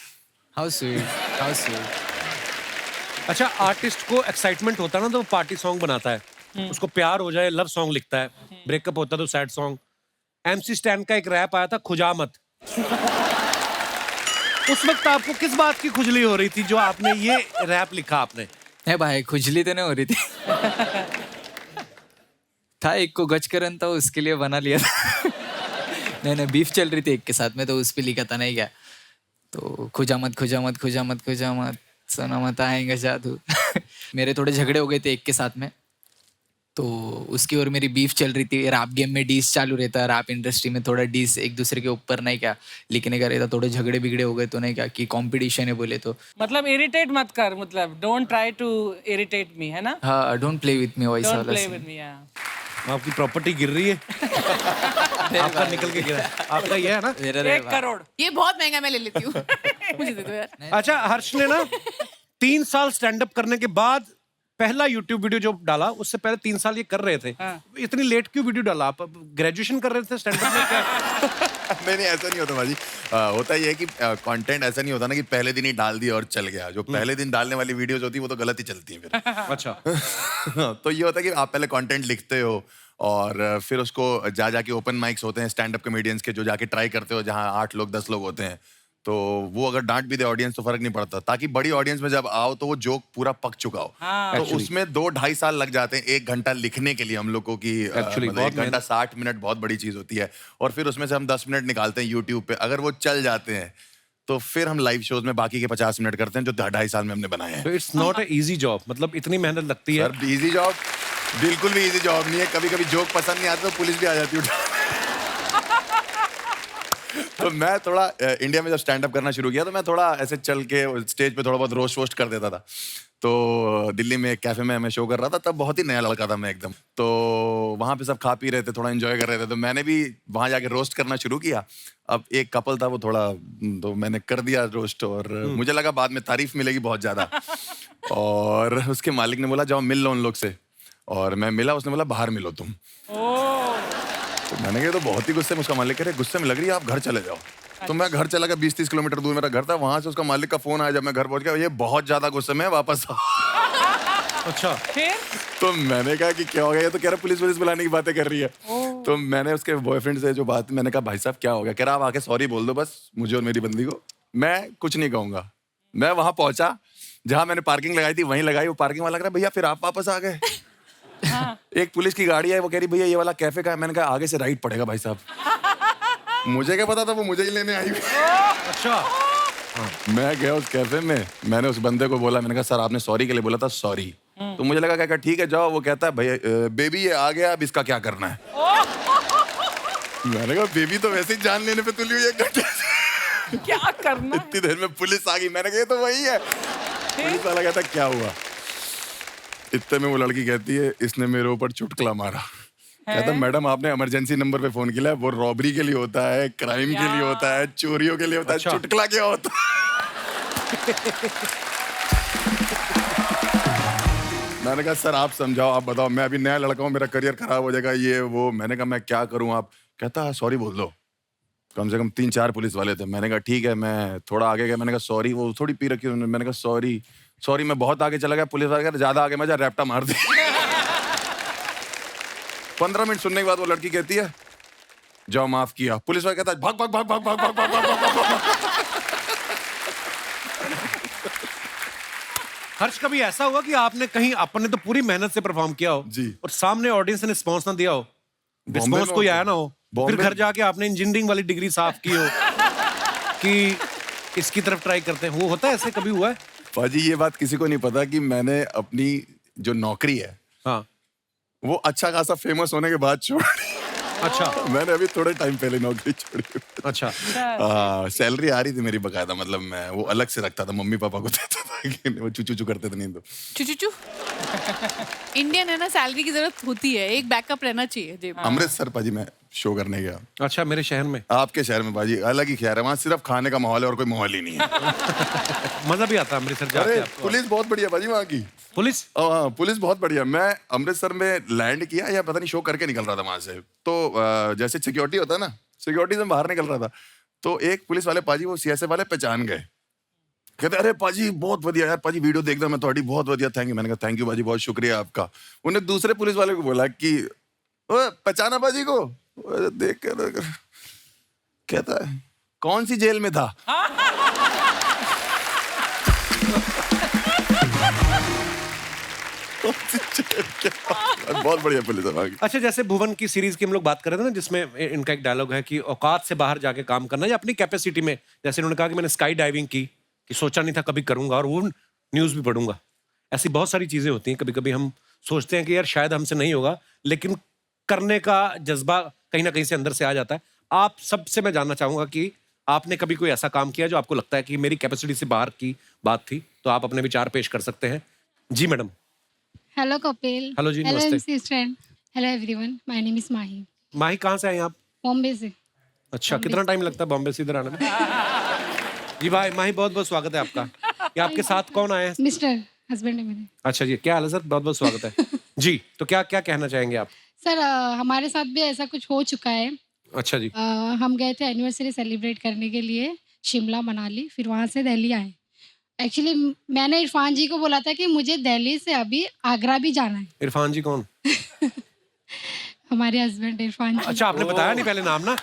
How sweet, how sweet. अच्छा, आर्टिस्ट को एक्साइटमेंट होता है ना तो वो पार्टी सॉन्ग बनाता है, उसको प्यार हो जाए लव सॉन्ग लिखता है, ब्रेकअप होता है तो सैड सॉन्ग। MC स्टैन का एक रैप आया था, खुजामत। उस वक्त आपको किस बात की खुजली हो रही थी जो आपने ये रैप लिखा? आपने है भाई, खुजली तो नहीं हो रही थी था एक को गच करन था, उसके लिए बना लिया था नहीं बीफ चल रही थी एक के साथ में, तो उस पे लिखा था, नहीं क्या, तो खुजामत खुजामत खुजामत खुजामत सुना मत आएंगे जादू मेरे थोड़े झगड़े हो गए थे एक के साथ में, तो उसकी और मेरी बीफ चल रही थी। रैप गेम में डीस चालू रहता है, रैप इंडस्ट्री में थोड़ा डीस एक दूसरे के ऊपर नहीं क्या लिखने का रहता, थोड़े झगड़े बिगड़े हो गए तो नहीं क्या कि कंपटीशन है बोले तो, मतलब इरिटेट मत कर, मतलब don't try to irritate me, है ना? हाँ, डोंट प्ले विथ मी वैसा डोंट वाला प्ले scene। With me. आपकी प्रॉपर्टी गिर रही है आपका निकल के गिरा है। आपका ये है ना? 1 करोड़। ये बहुत महंगा, मैं ले लेती हूँ मुझे दे दो यार। अच्छा, हर्ष ने ना 3 साल स्टैंड अप करने के बाद पहला YouTube वीडियो जो डाला, उससे पहले 3 साल ये कर रहे थे। इतनी लेट क्यों वीडियो डाला? आप ग्रेजुएशन कर रहे थे स्टैंड अप में क्या? नहीं ऐसा नहीं होता भाजी। होता ये है कि कंटेंट ऐसा नहीं होता ना कि पहले दिन ही डाल दिया और चल गया। जो पहले दिन डालने वाली वीडियोस होती है वो तो गलत ही चलती है फिर। अच्छा तो ये होता है कि आप पहले कंटेंट लिखते हो और फिर उसको जाके ओपन माइक्स होते हैं स्टैंड अप कॉमेडियंस के, जो जाके ट्राई करते हो, जहाँ 8 लोग 10 लोग होते हैं, तो वो अगर डांट भी दे ऑडियंस तो फर्क नहीं पड़ता, ताकि बड़ी ऑडियंस में जब आओ तो वो जोक पूरा पक चुका हो। तो उसमें 2-2.5 साल लग जाते हैं 1 घंटा लिखने के लिए हम लोग को कि मतलब 1 घंटा 60 मिनट बहुत बड़ी चीज होती है, और फिर उसमें से हम 10 मिनट निकालते हैं यूट्यूब पे। अगर वो चल जाते हैं तो फिर हम लाइव शोज में बाकी के 50 मिनट करते हैं जो 2.5 साल में हमने बनाए हैं। It's not a easy job, मतलब इतनी मेहनत लगती है। सर इजी जॉब बिल्कुल भी इजी जॉब नहीं है। कभी कभी जोक पसंद नहीं आता तो पुलिस भी आ जाती है। तो मैं थोड़ा इंडिया में जब स्टैंड अप करना शुरू किया तो मैं थोड़ा ऐसे चल के स्टेज पे थोड़ा बहुत रोस्ट वोस्ट कर देता था। तो दिल्ली में एक कैफे में मैं शो कर रहा था, तब बहुत ही नया लड़का था मैं एकदम। तो वहाँ पे सब खा पी रहे थे, थोड़ा एंजॉय कर रहे थे, तो मैंने भी वहाँ जाके रोस्ट करना शुरू किया। अब एक कपल था, वो थोड़ा, तो मैंने कर दिया रोस्ट, और मुझे लगा बाद में तारीफ मिलेगी बहुत ज्यादा। और उसके मालिक ने बोला जाओ मिल लो उन लोग से, और मैं मिला, उसने बोला बाहर मिलो तुम। तो मैंने कहा तो बहुत ही गुस्से में, उसका मालिक कह रहे गुस्से में लग रही है, आप घर चले जाओ। तो मैं घर चला गया, 20-30 किलोमीटर दूर मेरा घर था। वहां से उसका मालिक का फोन आया जब मैं घर पहुंच गया, ये बहुत ज्यादा गुस्से में, वापस आओ। अच्छा, तो मैंने कहा कि क्या हो गया? ये तो कह रहा पुलिस बुलाने की बातें कर रही है। तो मैंने उसके बॉयफ्रेंड से जो बात, मैंने कहा भाई साहब क्या हो गया? कह रहा आप आके सॉरी बोल दो बस मुझे और मेरी बंदी को, मैं कुछ नहीं कहूंगा। मैं वहां पहुंचा, जहां मैंने पार्किंग लगाई थी वहीं लगाई। वो पार्किंग वाला कह रहा भैया फिर आप वापस आ गए। एक पुलिस की गाड़ी है, वो कह रही भैया ये वाला कैफे का है। मैंने कहा आगे से राइट पड़ेगा भाई साहब। मुझे क्या पता था वो मुझे ही लेने आई। अच्छा। मैं गया उस कैफे में, मैंने उस बंदे को बोला, मैंने कहा सर आपने सॉरी के लिए बोला था, सॉरी। तो मुझे लगा क्या ठीक है जाओ। वो कहता है भैया बेबी ये आ गया, अब इसका क्या करना है? मैंने कहा बेबी तो वैसे ही जान लेने पे तुली हुई है, क्या करना है? इतनी देर में पुलिस आ गई। मैंने कहा ये तो वही है। पुलिस वाला कहता क्या हुआ? इतने में वो लड़की कहती है इसने मेरे ऊपर चुटकुला मारा। कहता मैडम आपने इमरजेंसी नंबर पे फोन किया है, वो रॉबरी के लिए होता है, क्राइम के लिए होता है, चोरियों के लिए होता है, चुटकुला क्या होता है? मैंने कहा सर आप समझाओ, आप बताओ, मैं अभी नया लड़का हूँ, मेरा करियर खराब हो जाएगा, ये वो। मैंने कहा मैं क्या करूँ? आप कहता सॉरी बोल दो। कम से कम 3-4 पुलिस वाले थे। मैंने कहा ठीक है। मैं थोड़ा आगे गया, मैंने कहा सॉरी। वो थोड़ी पी रखी उन्होंने। मैंने कहा सॉरी मैं बहुत आगे चला गया। पुलिस वाले कहते ज्यादा आगे मजा, रैप्टा मार दी। 15 मिनट सुनने के बाद वो लड़की कहती है जाओ माफ किया। पुलिस वाला कहता है भाग भाग भाग भाग भाग भाग भाग भाग भाग। हर्ष, कभी ऐसा हुआ कि आपने कहीं अपने तो पूरी मेहनत से परफॉर्म किया हो जी, और सामने ऑडियंस ने रिस्पॉन्स ना दिया हो, रिस्पॉन्स कोई आया ना हो, फिर घर जाके आपने इंजीनियरिंग वाली डिग्री साफ की हो कि इसकी तरफ ट्राई करते हैं? वो होता है, ऐसे कभी हुआ है? पाजी ये बात किसी को नहीं पता कि मैंने अपनी जो नौकरी है, हाँ, वो अच्छा खासा फेमस होने के बाद छोड़ी। अच्छा, मैंने अभी थोड़े टाइम पहले नौकरी छोड़ी। अच्छा, सैलरी आ रही थी मेरी बकायदा, मतलब मैं वो अलग से रखता था, मम्मी पापा को देता था कि वो चू करते थे। नहीं तो चू इंडियन है ना, सैलरी की जरूरत होती है, एक बैकअप रहना चाहिए जेब में। अमृतसर पाजी मैं शो करने गया। अच्छा, मेरे शहर में? आपके शहर में पाजी अलग ही खैर है, वहाँ सिर्फ खाने का माहौल है और कोई माहौल ही नहीं है। मजा भी आता है अमृतसर जाके अरे आपको? पुलिस बहुत बढ़िया पाजी वहाँ की। पुलिस? हाँ, पुलिस बहुत बढ़िया। मैं अमृतसर में लैंड किया या पता नहीं शो करके निकल रहा था वहां से, तो जैसे सिक्योरिटी होता है ना, सिक्योरिटी से बाहर निकल रहा था, तो एक पुलिस वाले पाजी वो सीएसएफ वाले पहचान गए। कहते अरे पाजी बहुत बढ़िया यार, पाजी वीडियो देखता मैं थोड़ी, बहुत बढ़िया, थैंक यू। मैंने कहा थैंक यू पाजी, बहुत शुक्रिया आपका। उन्हें दूसरे पुलिस वाले को बोला कि पहचाना पाजी को? देख कर कहता है कौन सी जेल में था? बहुत बढ़िया पुलिस है। अच्छा, जैसे भुवन की सीरीज की हम लोग बात कर रहे थे ना, जिसमें इनका एक डायलॉग है कि औकात से बाहर जाके काम करना या अपनी कैपेसिटी में, जैसे उन्होंने कहा कि मैंने स्काई डाइविंग की, कि सोचा नहीं था कभी करूंगा और वो न्यूज़ भी पढ़ूंगा। ऐसी बहुत सारी चीजें होती हैं, कभी कभी हम सोचते हैं कि यार शायद हमसे नहीं होगा, लेकिन करने का जज्बा कहीं ना कहीं से अंदर से आ जाता है। आप सबसे मैं जानना चाहूंगा कि आपने कभी कोई ऐसा काम किया जो आपको लगता है कि मेरी कैपेसिटी से बाहर की बात थी, तो आप अपने विचार पेश कर सकते हैं। जी मैडम। हेलो कपिल। हेलो जी, हेलो नमस्ते। MC Stan. Hello everyone, my name is Mahi. Mahi, कहाँ से आए आप? बॉम्बे से। अच्छा, कितना टाइम लगता है बॉम्बे से इधर आने में? जी भाई, माही बहुत बहुत स्वागत है आपका। ये आपके साथ कौन आए हैं? मिस्टर हस्बैंड है मेरे। अच्छा जी, क्या हाल है सर? बहुत बहुत स्वागत है। जी, तो क्या क्या कहना चाहेंगे आप? सर हमारे साथ भी ऐसा कुछ हो चुका है। अच्छा जी। हम गए थे एनिवर्सरी सेलिब्रेट करने के लिए शिमला मनाली, फिर वहाँ से दिल्ली आए। एक्चुअली मैंने इरफान जी को बोला था कि मुझे दिल्ली से अभी आगरा भी जाना है। इरफान जी कौन? हमारे हस्बैंड इरफान जी। अच्छा, आपने बताया नहीं पहले नाम ना?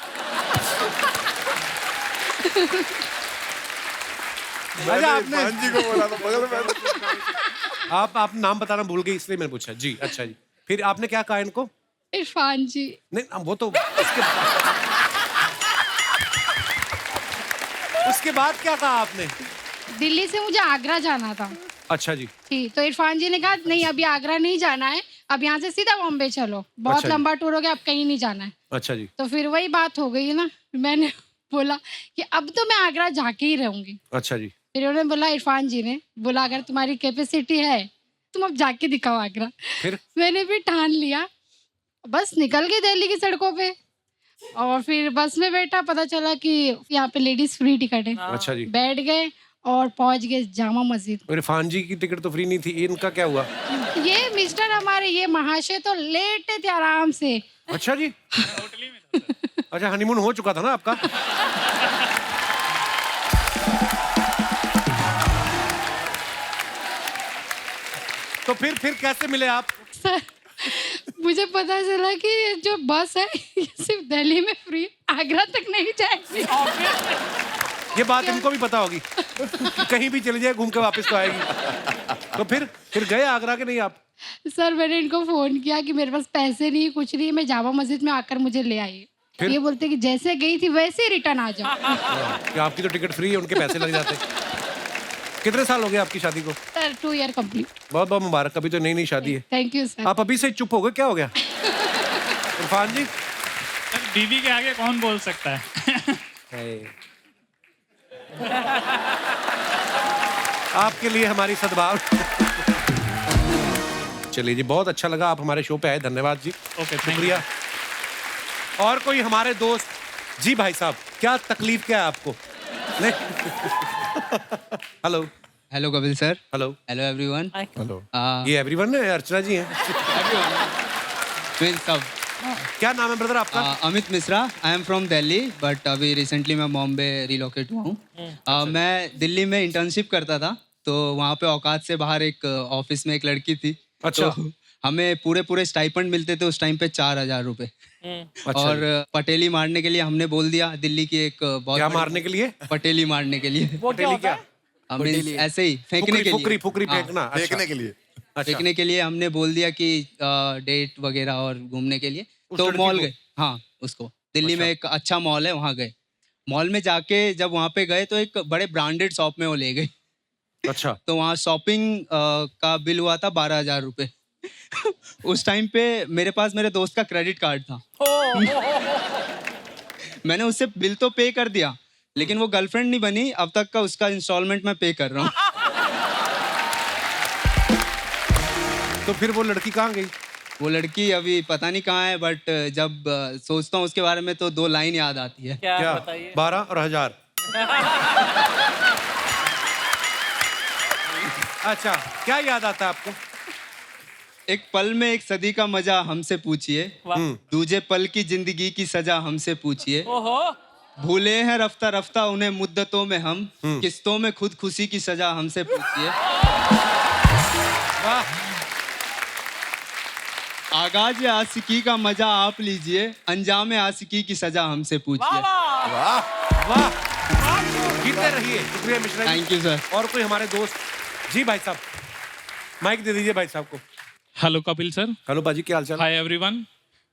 मैंने इरफान जी को बोला था बगल में। आप नाम बताना भूल गई इसलिए मैंने पूछा। जी, अच्छा जी। फिर आपने क्या कहा इनको? इरफान जी। नहीं, वो तो उसके बाद क्या कहा आपने? दिल्ली से मुझे आगरा जाना था। अच्छा जी। ठीक, तो इरफान जी ने कहा नहीं अभी आगरा नहीं जाना है, अब यहाँ से सीधा बॉम्बे चलो, बहुत अच्छा लंबा टूर हो गया, अब कहीं नहीं जाना है। अच्छा जी। तो फिर वही बात हो गई ना, मैंने बोला कि अब तो मैं आगरा जाके ही रहूंगी। अच्छा जी। फिर उन्होंने बोला, इरफान जी ने बोला अगर तुम्हारी कैपेसिटी है तुम अब जाके दिखाओ आगरा। फिर मैंने भी ठान लिया, बस निकल गई दिल्ली की सड़कों पे और फिर बस में बैठा, पता चला कि यहाँ पे लेडीज फ्री टिकट है। अच्छा जी। बैठ गए और पहुंच गए जामा मस्जिद। इरफान जी की टिकट तो फ्री नहीं थी, इनका क्या हुआ? ये मिस्टर हमारे ये महाशय तो लेटे थे आराम से। अच्छा जी। अच्छा, हनीमून हो चुका था ना आपका? तो फिर कैसे मिले आप? सर मुझे पता चला कि जो बस है ये सिर्फ दिल्ली में फ्री, आगरा तक नहीं जाएगी। ये बात इनको भी पता होगी कि कहीं भी चली जाए घूम के वापस तो आएगी। तो फिर गए आगरा के नहीं आप? सर मैंने इनको फोन किया कि मेरे पास पैसे नहीं, कुछ नहीं, मैं जामा मस्जिद में आकर मुझे ले आई। ये बोलते कि जैसे गई थी वैसे ही रिटर्न आ जाओ। कि आपकी तो टिकट फ्री है, उनके पैसे लग जाते। कितने साल हो गए आपकी शादी को? Sir 2 year complete. बहुत बहुत मुबारक, अभी तो नई शादी है। Thank you sir. आप अभी से चुप हो गए, क्या हो गया? इरफान जी बीवी के आगे कौन बोल सकता है? आपके लिए हमारी सद्भावना। चलिए जी, बहुत अच्छा लगा आप हमारे शो पे आए, धन्यवाद जी। ओके, शुक्रिया। और कोई हमारे दोस्त जी? भाई साहब, क्या तकलीफ क्या है आपको? Hello hello Kapil sir. Hello hello everyone. Hello. ये एवरीवन है, अर्चना जी हैं। सब। क्या नाम है ब्रदर आपका? Amit Mishra. I am from Delhi but अभी रिसेंटली मैं बॉम्बे रिलोकेट हुआ हूँ। मैं दिल्ली में इंटर्नशिप करता था, तो वहाँ पे औकात से बाहर एक ऑफिस में एक लड़की थी। अच्छा। तो हमें पूरे स्टाइपेंड मिलते थे उस टाइम पे 4,000 रुपए। अच्छा। और पटेली मारने के लिए हमने बोल दिया, दिल्ली की एक बहुत क्या बड़ी- मारने के लिए? पटेली मारने के लिए। वो क्या होता है? Means ऐसे ही फेंकने के लिए। फुकरी हाँ, फेंकना। अच्छा। देखने के लिए। फेंकने के लिए हमने बोल दिया कि डेट वगैरह और घूमने के लिए। उस तो लड़की मॉल को? गए। हाँ, उसको दिल्ली अच्छा। में एक अच्छा मॉल है, वहाँ गए। मॉल में जाके जब वहाँ पे गए तो एक बड़े ब्रांडेड शॉप में वो ले गए। अच्छा। तो वहाँ शॉपिंग का बिल हुआ था 12,000 रुपए। उस टाइम पे मेरे पास मेरे दोस्त का क्रेडिट कार्ड था। मैंने उससे बिल तो पे कर दिया, लेकिन वो गर्लफ्रेंड नहीं बनी। अब तक का उसका इंस्टॉलमेंट मैं पे कर रहा हूँ। तो फिर वो लड़की कहाँ गई? वो लड़की अभी पता नहीं कहाँ है, बट जब सोचता हूँ उसके बारे में तो 2 लाइन याद आती है। क्या बताइए? 12 और 1000। अच्छा, क्या याद आता है आपको? एक पल में एक सदी का मजा हमसे पूछिए, दूजे पल की जिंदगी की सजा हमसे पूछिए। ओहो। भूले हैं रफ्ता रफ्ता उन्हें मुद्दतों में हम, किस्तों में खुद खुशी की सजा हमसे पूछिए। आगाज आशिकी का मजा आप लीजिए, अंजाम आशिकी की सजा हमसे पूछिए। वाह, जीते रहिए। शुक्रिया Mishra ji. Thank you sir. और कोई हमारे दोस्त? जी भाई साहब, माइक दे दीजिए भाई साहब को। Hello Kapil sir. हेलो बाजी, क्या हाल चाल? हाय एवरीवन,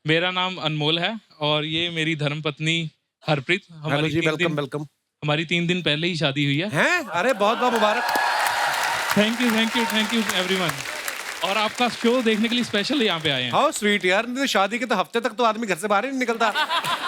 मेरा नाम अनमोल है और ये मेरी धर्मपत्नी हरप्रीत। हेलो जी, वेलकम वेलकम। हमारी 3 दिन पहले ही शादी हुई है। हैं? अरे बहुत बहुत मुबारक। Thank you everyone. और आपका शो देखने के लिए स्पेशल यहाँ पे आए हैं। हाउ स्वीट यार, नहीं तो शादी के तो हफ्ते तक तो आदमी घर से बाहर ही नहीं निकलता।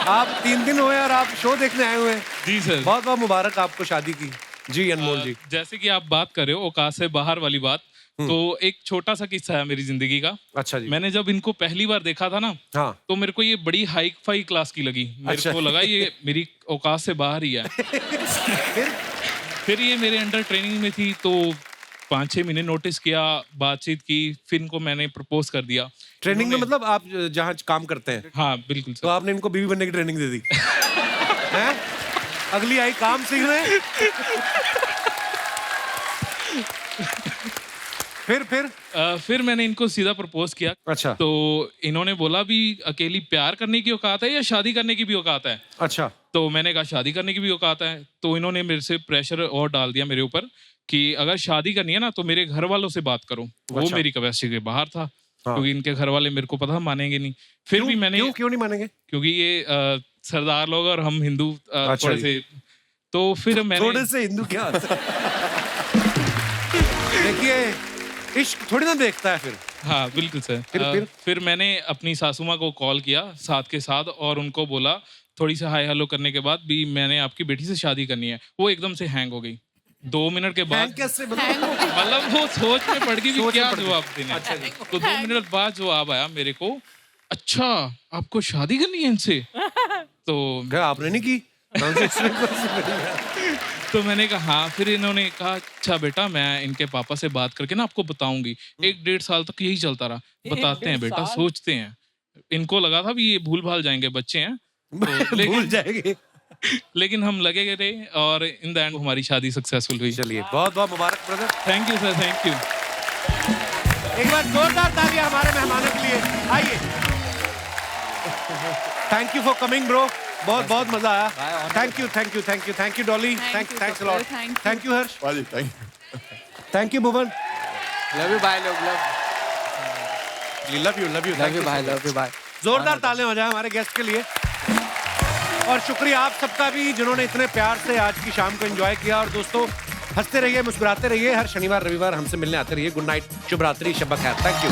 आप 3 दिन हुए और आप शो देखने आए हुए हैं। जी सर। बहुत बहुत मुबारक आपको शादी की। जी अनमोल जी। जैसे कि आप बात कर रहे हो औकात से बाहर वाली बात, तो एक छोटा सा किस्सा है मेरी जिंदगी का। अच्छा जी। मैंने जब इनको पहली बार देखा था ना, हाँ। तो मेरे को ये बड़ी हाई फाई क्लास की लगी। मेरे को लगा ये मेरी औकात से बाहर ही है। फिर ये मेरे अंडर ट्रेनिंग में थी, तो 5-6 महीने नोटिस किया, बातचीत की, फिर इनको मैंने प्रपोज कर दिया। ट्रेनिंग में मतलब आप जहाँ काम करते हैं? हाँ बिल्कुल सर। तो आपने इनको बीवी बनने की ट्रेनिंग दे दी? हैं? अगली आई काम सीखने। फिर मैंने इनको सीधा प्रपोज किया। अच्छा। तो इन्होंने बोला भी अकेली प्यार करने की औकात है या शादी करने की भी औकात है? अच्छा। तो मैंने कहा शादी करने की भी औकात है। तो इन्होंने मेरे से प्रेशर और डाल दिया मेरे ऊपर कि अगर शादी करनी है ना तो मेरे घर वालों से बात करो। वो अच्छा। मेरी कैपेसिटी के बाहर था। हाँ। क्योंकि इनके घर वाले मेरे को पता मानेंगे नहीं। फिर भी मैंने क्यों नहीं मानेंगे? क्योंकि ये सरदार लोग और हम हिंदू अच्छा थोड़े से, तो फिर मैंने थोड़े से हिंदू क्या देखिए, इश्क थोड़ी ना देखता है फिर। हाँ बिल्कुल सर। फिर मैंने अपनी सासू माँ को कॉल किया साथ के साथ और उनको बोला, थोड़ी सी हाय हेलो करने के बाद भी मैंने आपकी बेटी से शादी करनी है। वो एकदम से हैंग हो गई 2 मिनट के बाद। मतलब वो सोच में पड़ गई भी क्या जवाब देना। अच्छा तो 2 मिनट बाद जवाब आया मेरे को, अच्छा आपको शादी करनी है इनसे? तो क्या आपने नहीं की? तो मैंने कहा हाँ। फिर इन्होंने कहा अच्छा बेटा मैं इनके पापा से बात करके ना आपको बताऊंगी। 1-1.5 साल तक यही चलता रहा। बताते हैं बेटा, सोचते हैं। इनको लगा था भी ये भूल भाल जाएंगे, बच्चे हैं तो भूल जाएंगे। लेकिन हम लगे रहे और इन द एंड हमारी शादी सक्सेसफुल हुई। चलिए बहुत बहुत मुबारक brother. Thank you sir, thank you. एक बार जोरदार तालियां हमारे मेहमानों के लिए। आइए। Thank you for coming bro, बहुत बहुत मजा आया। Thank you Dolly, thanks a lot. Thank you Harsh. Thank you Bhuvan. Love you bye. Love you भाई। जोरदार तालियां हो जाए हमारे गेस्ट के लिए। और शुक्रिया आप सबका भी जिन्होंने इतने प्यार से आज की शाम को एंजॉय किया। और दोस्तों हंसते रहिए, मुस्कुराते रहिए। हर शनिवार रविवार हमसे मिलने आते रहिए। गुड नाइट, शुभ रात्रि, शब खैर। Thank you.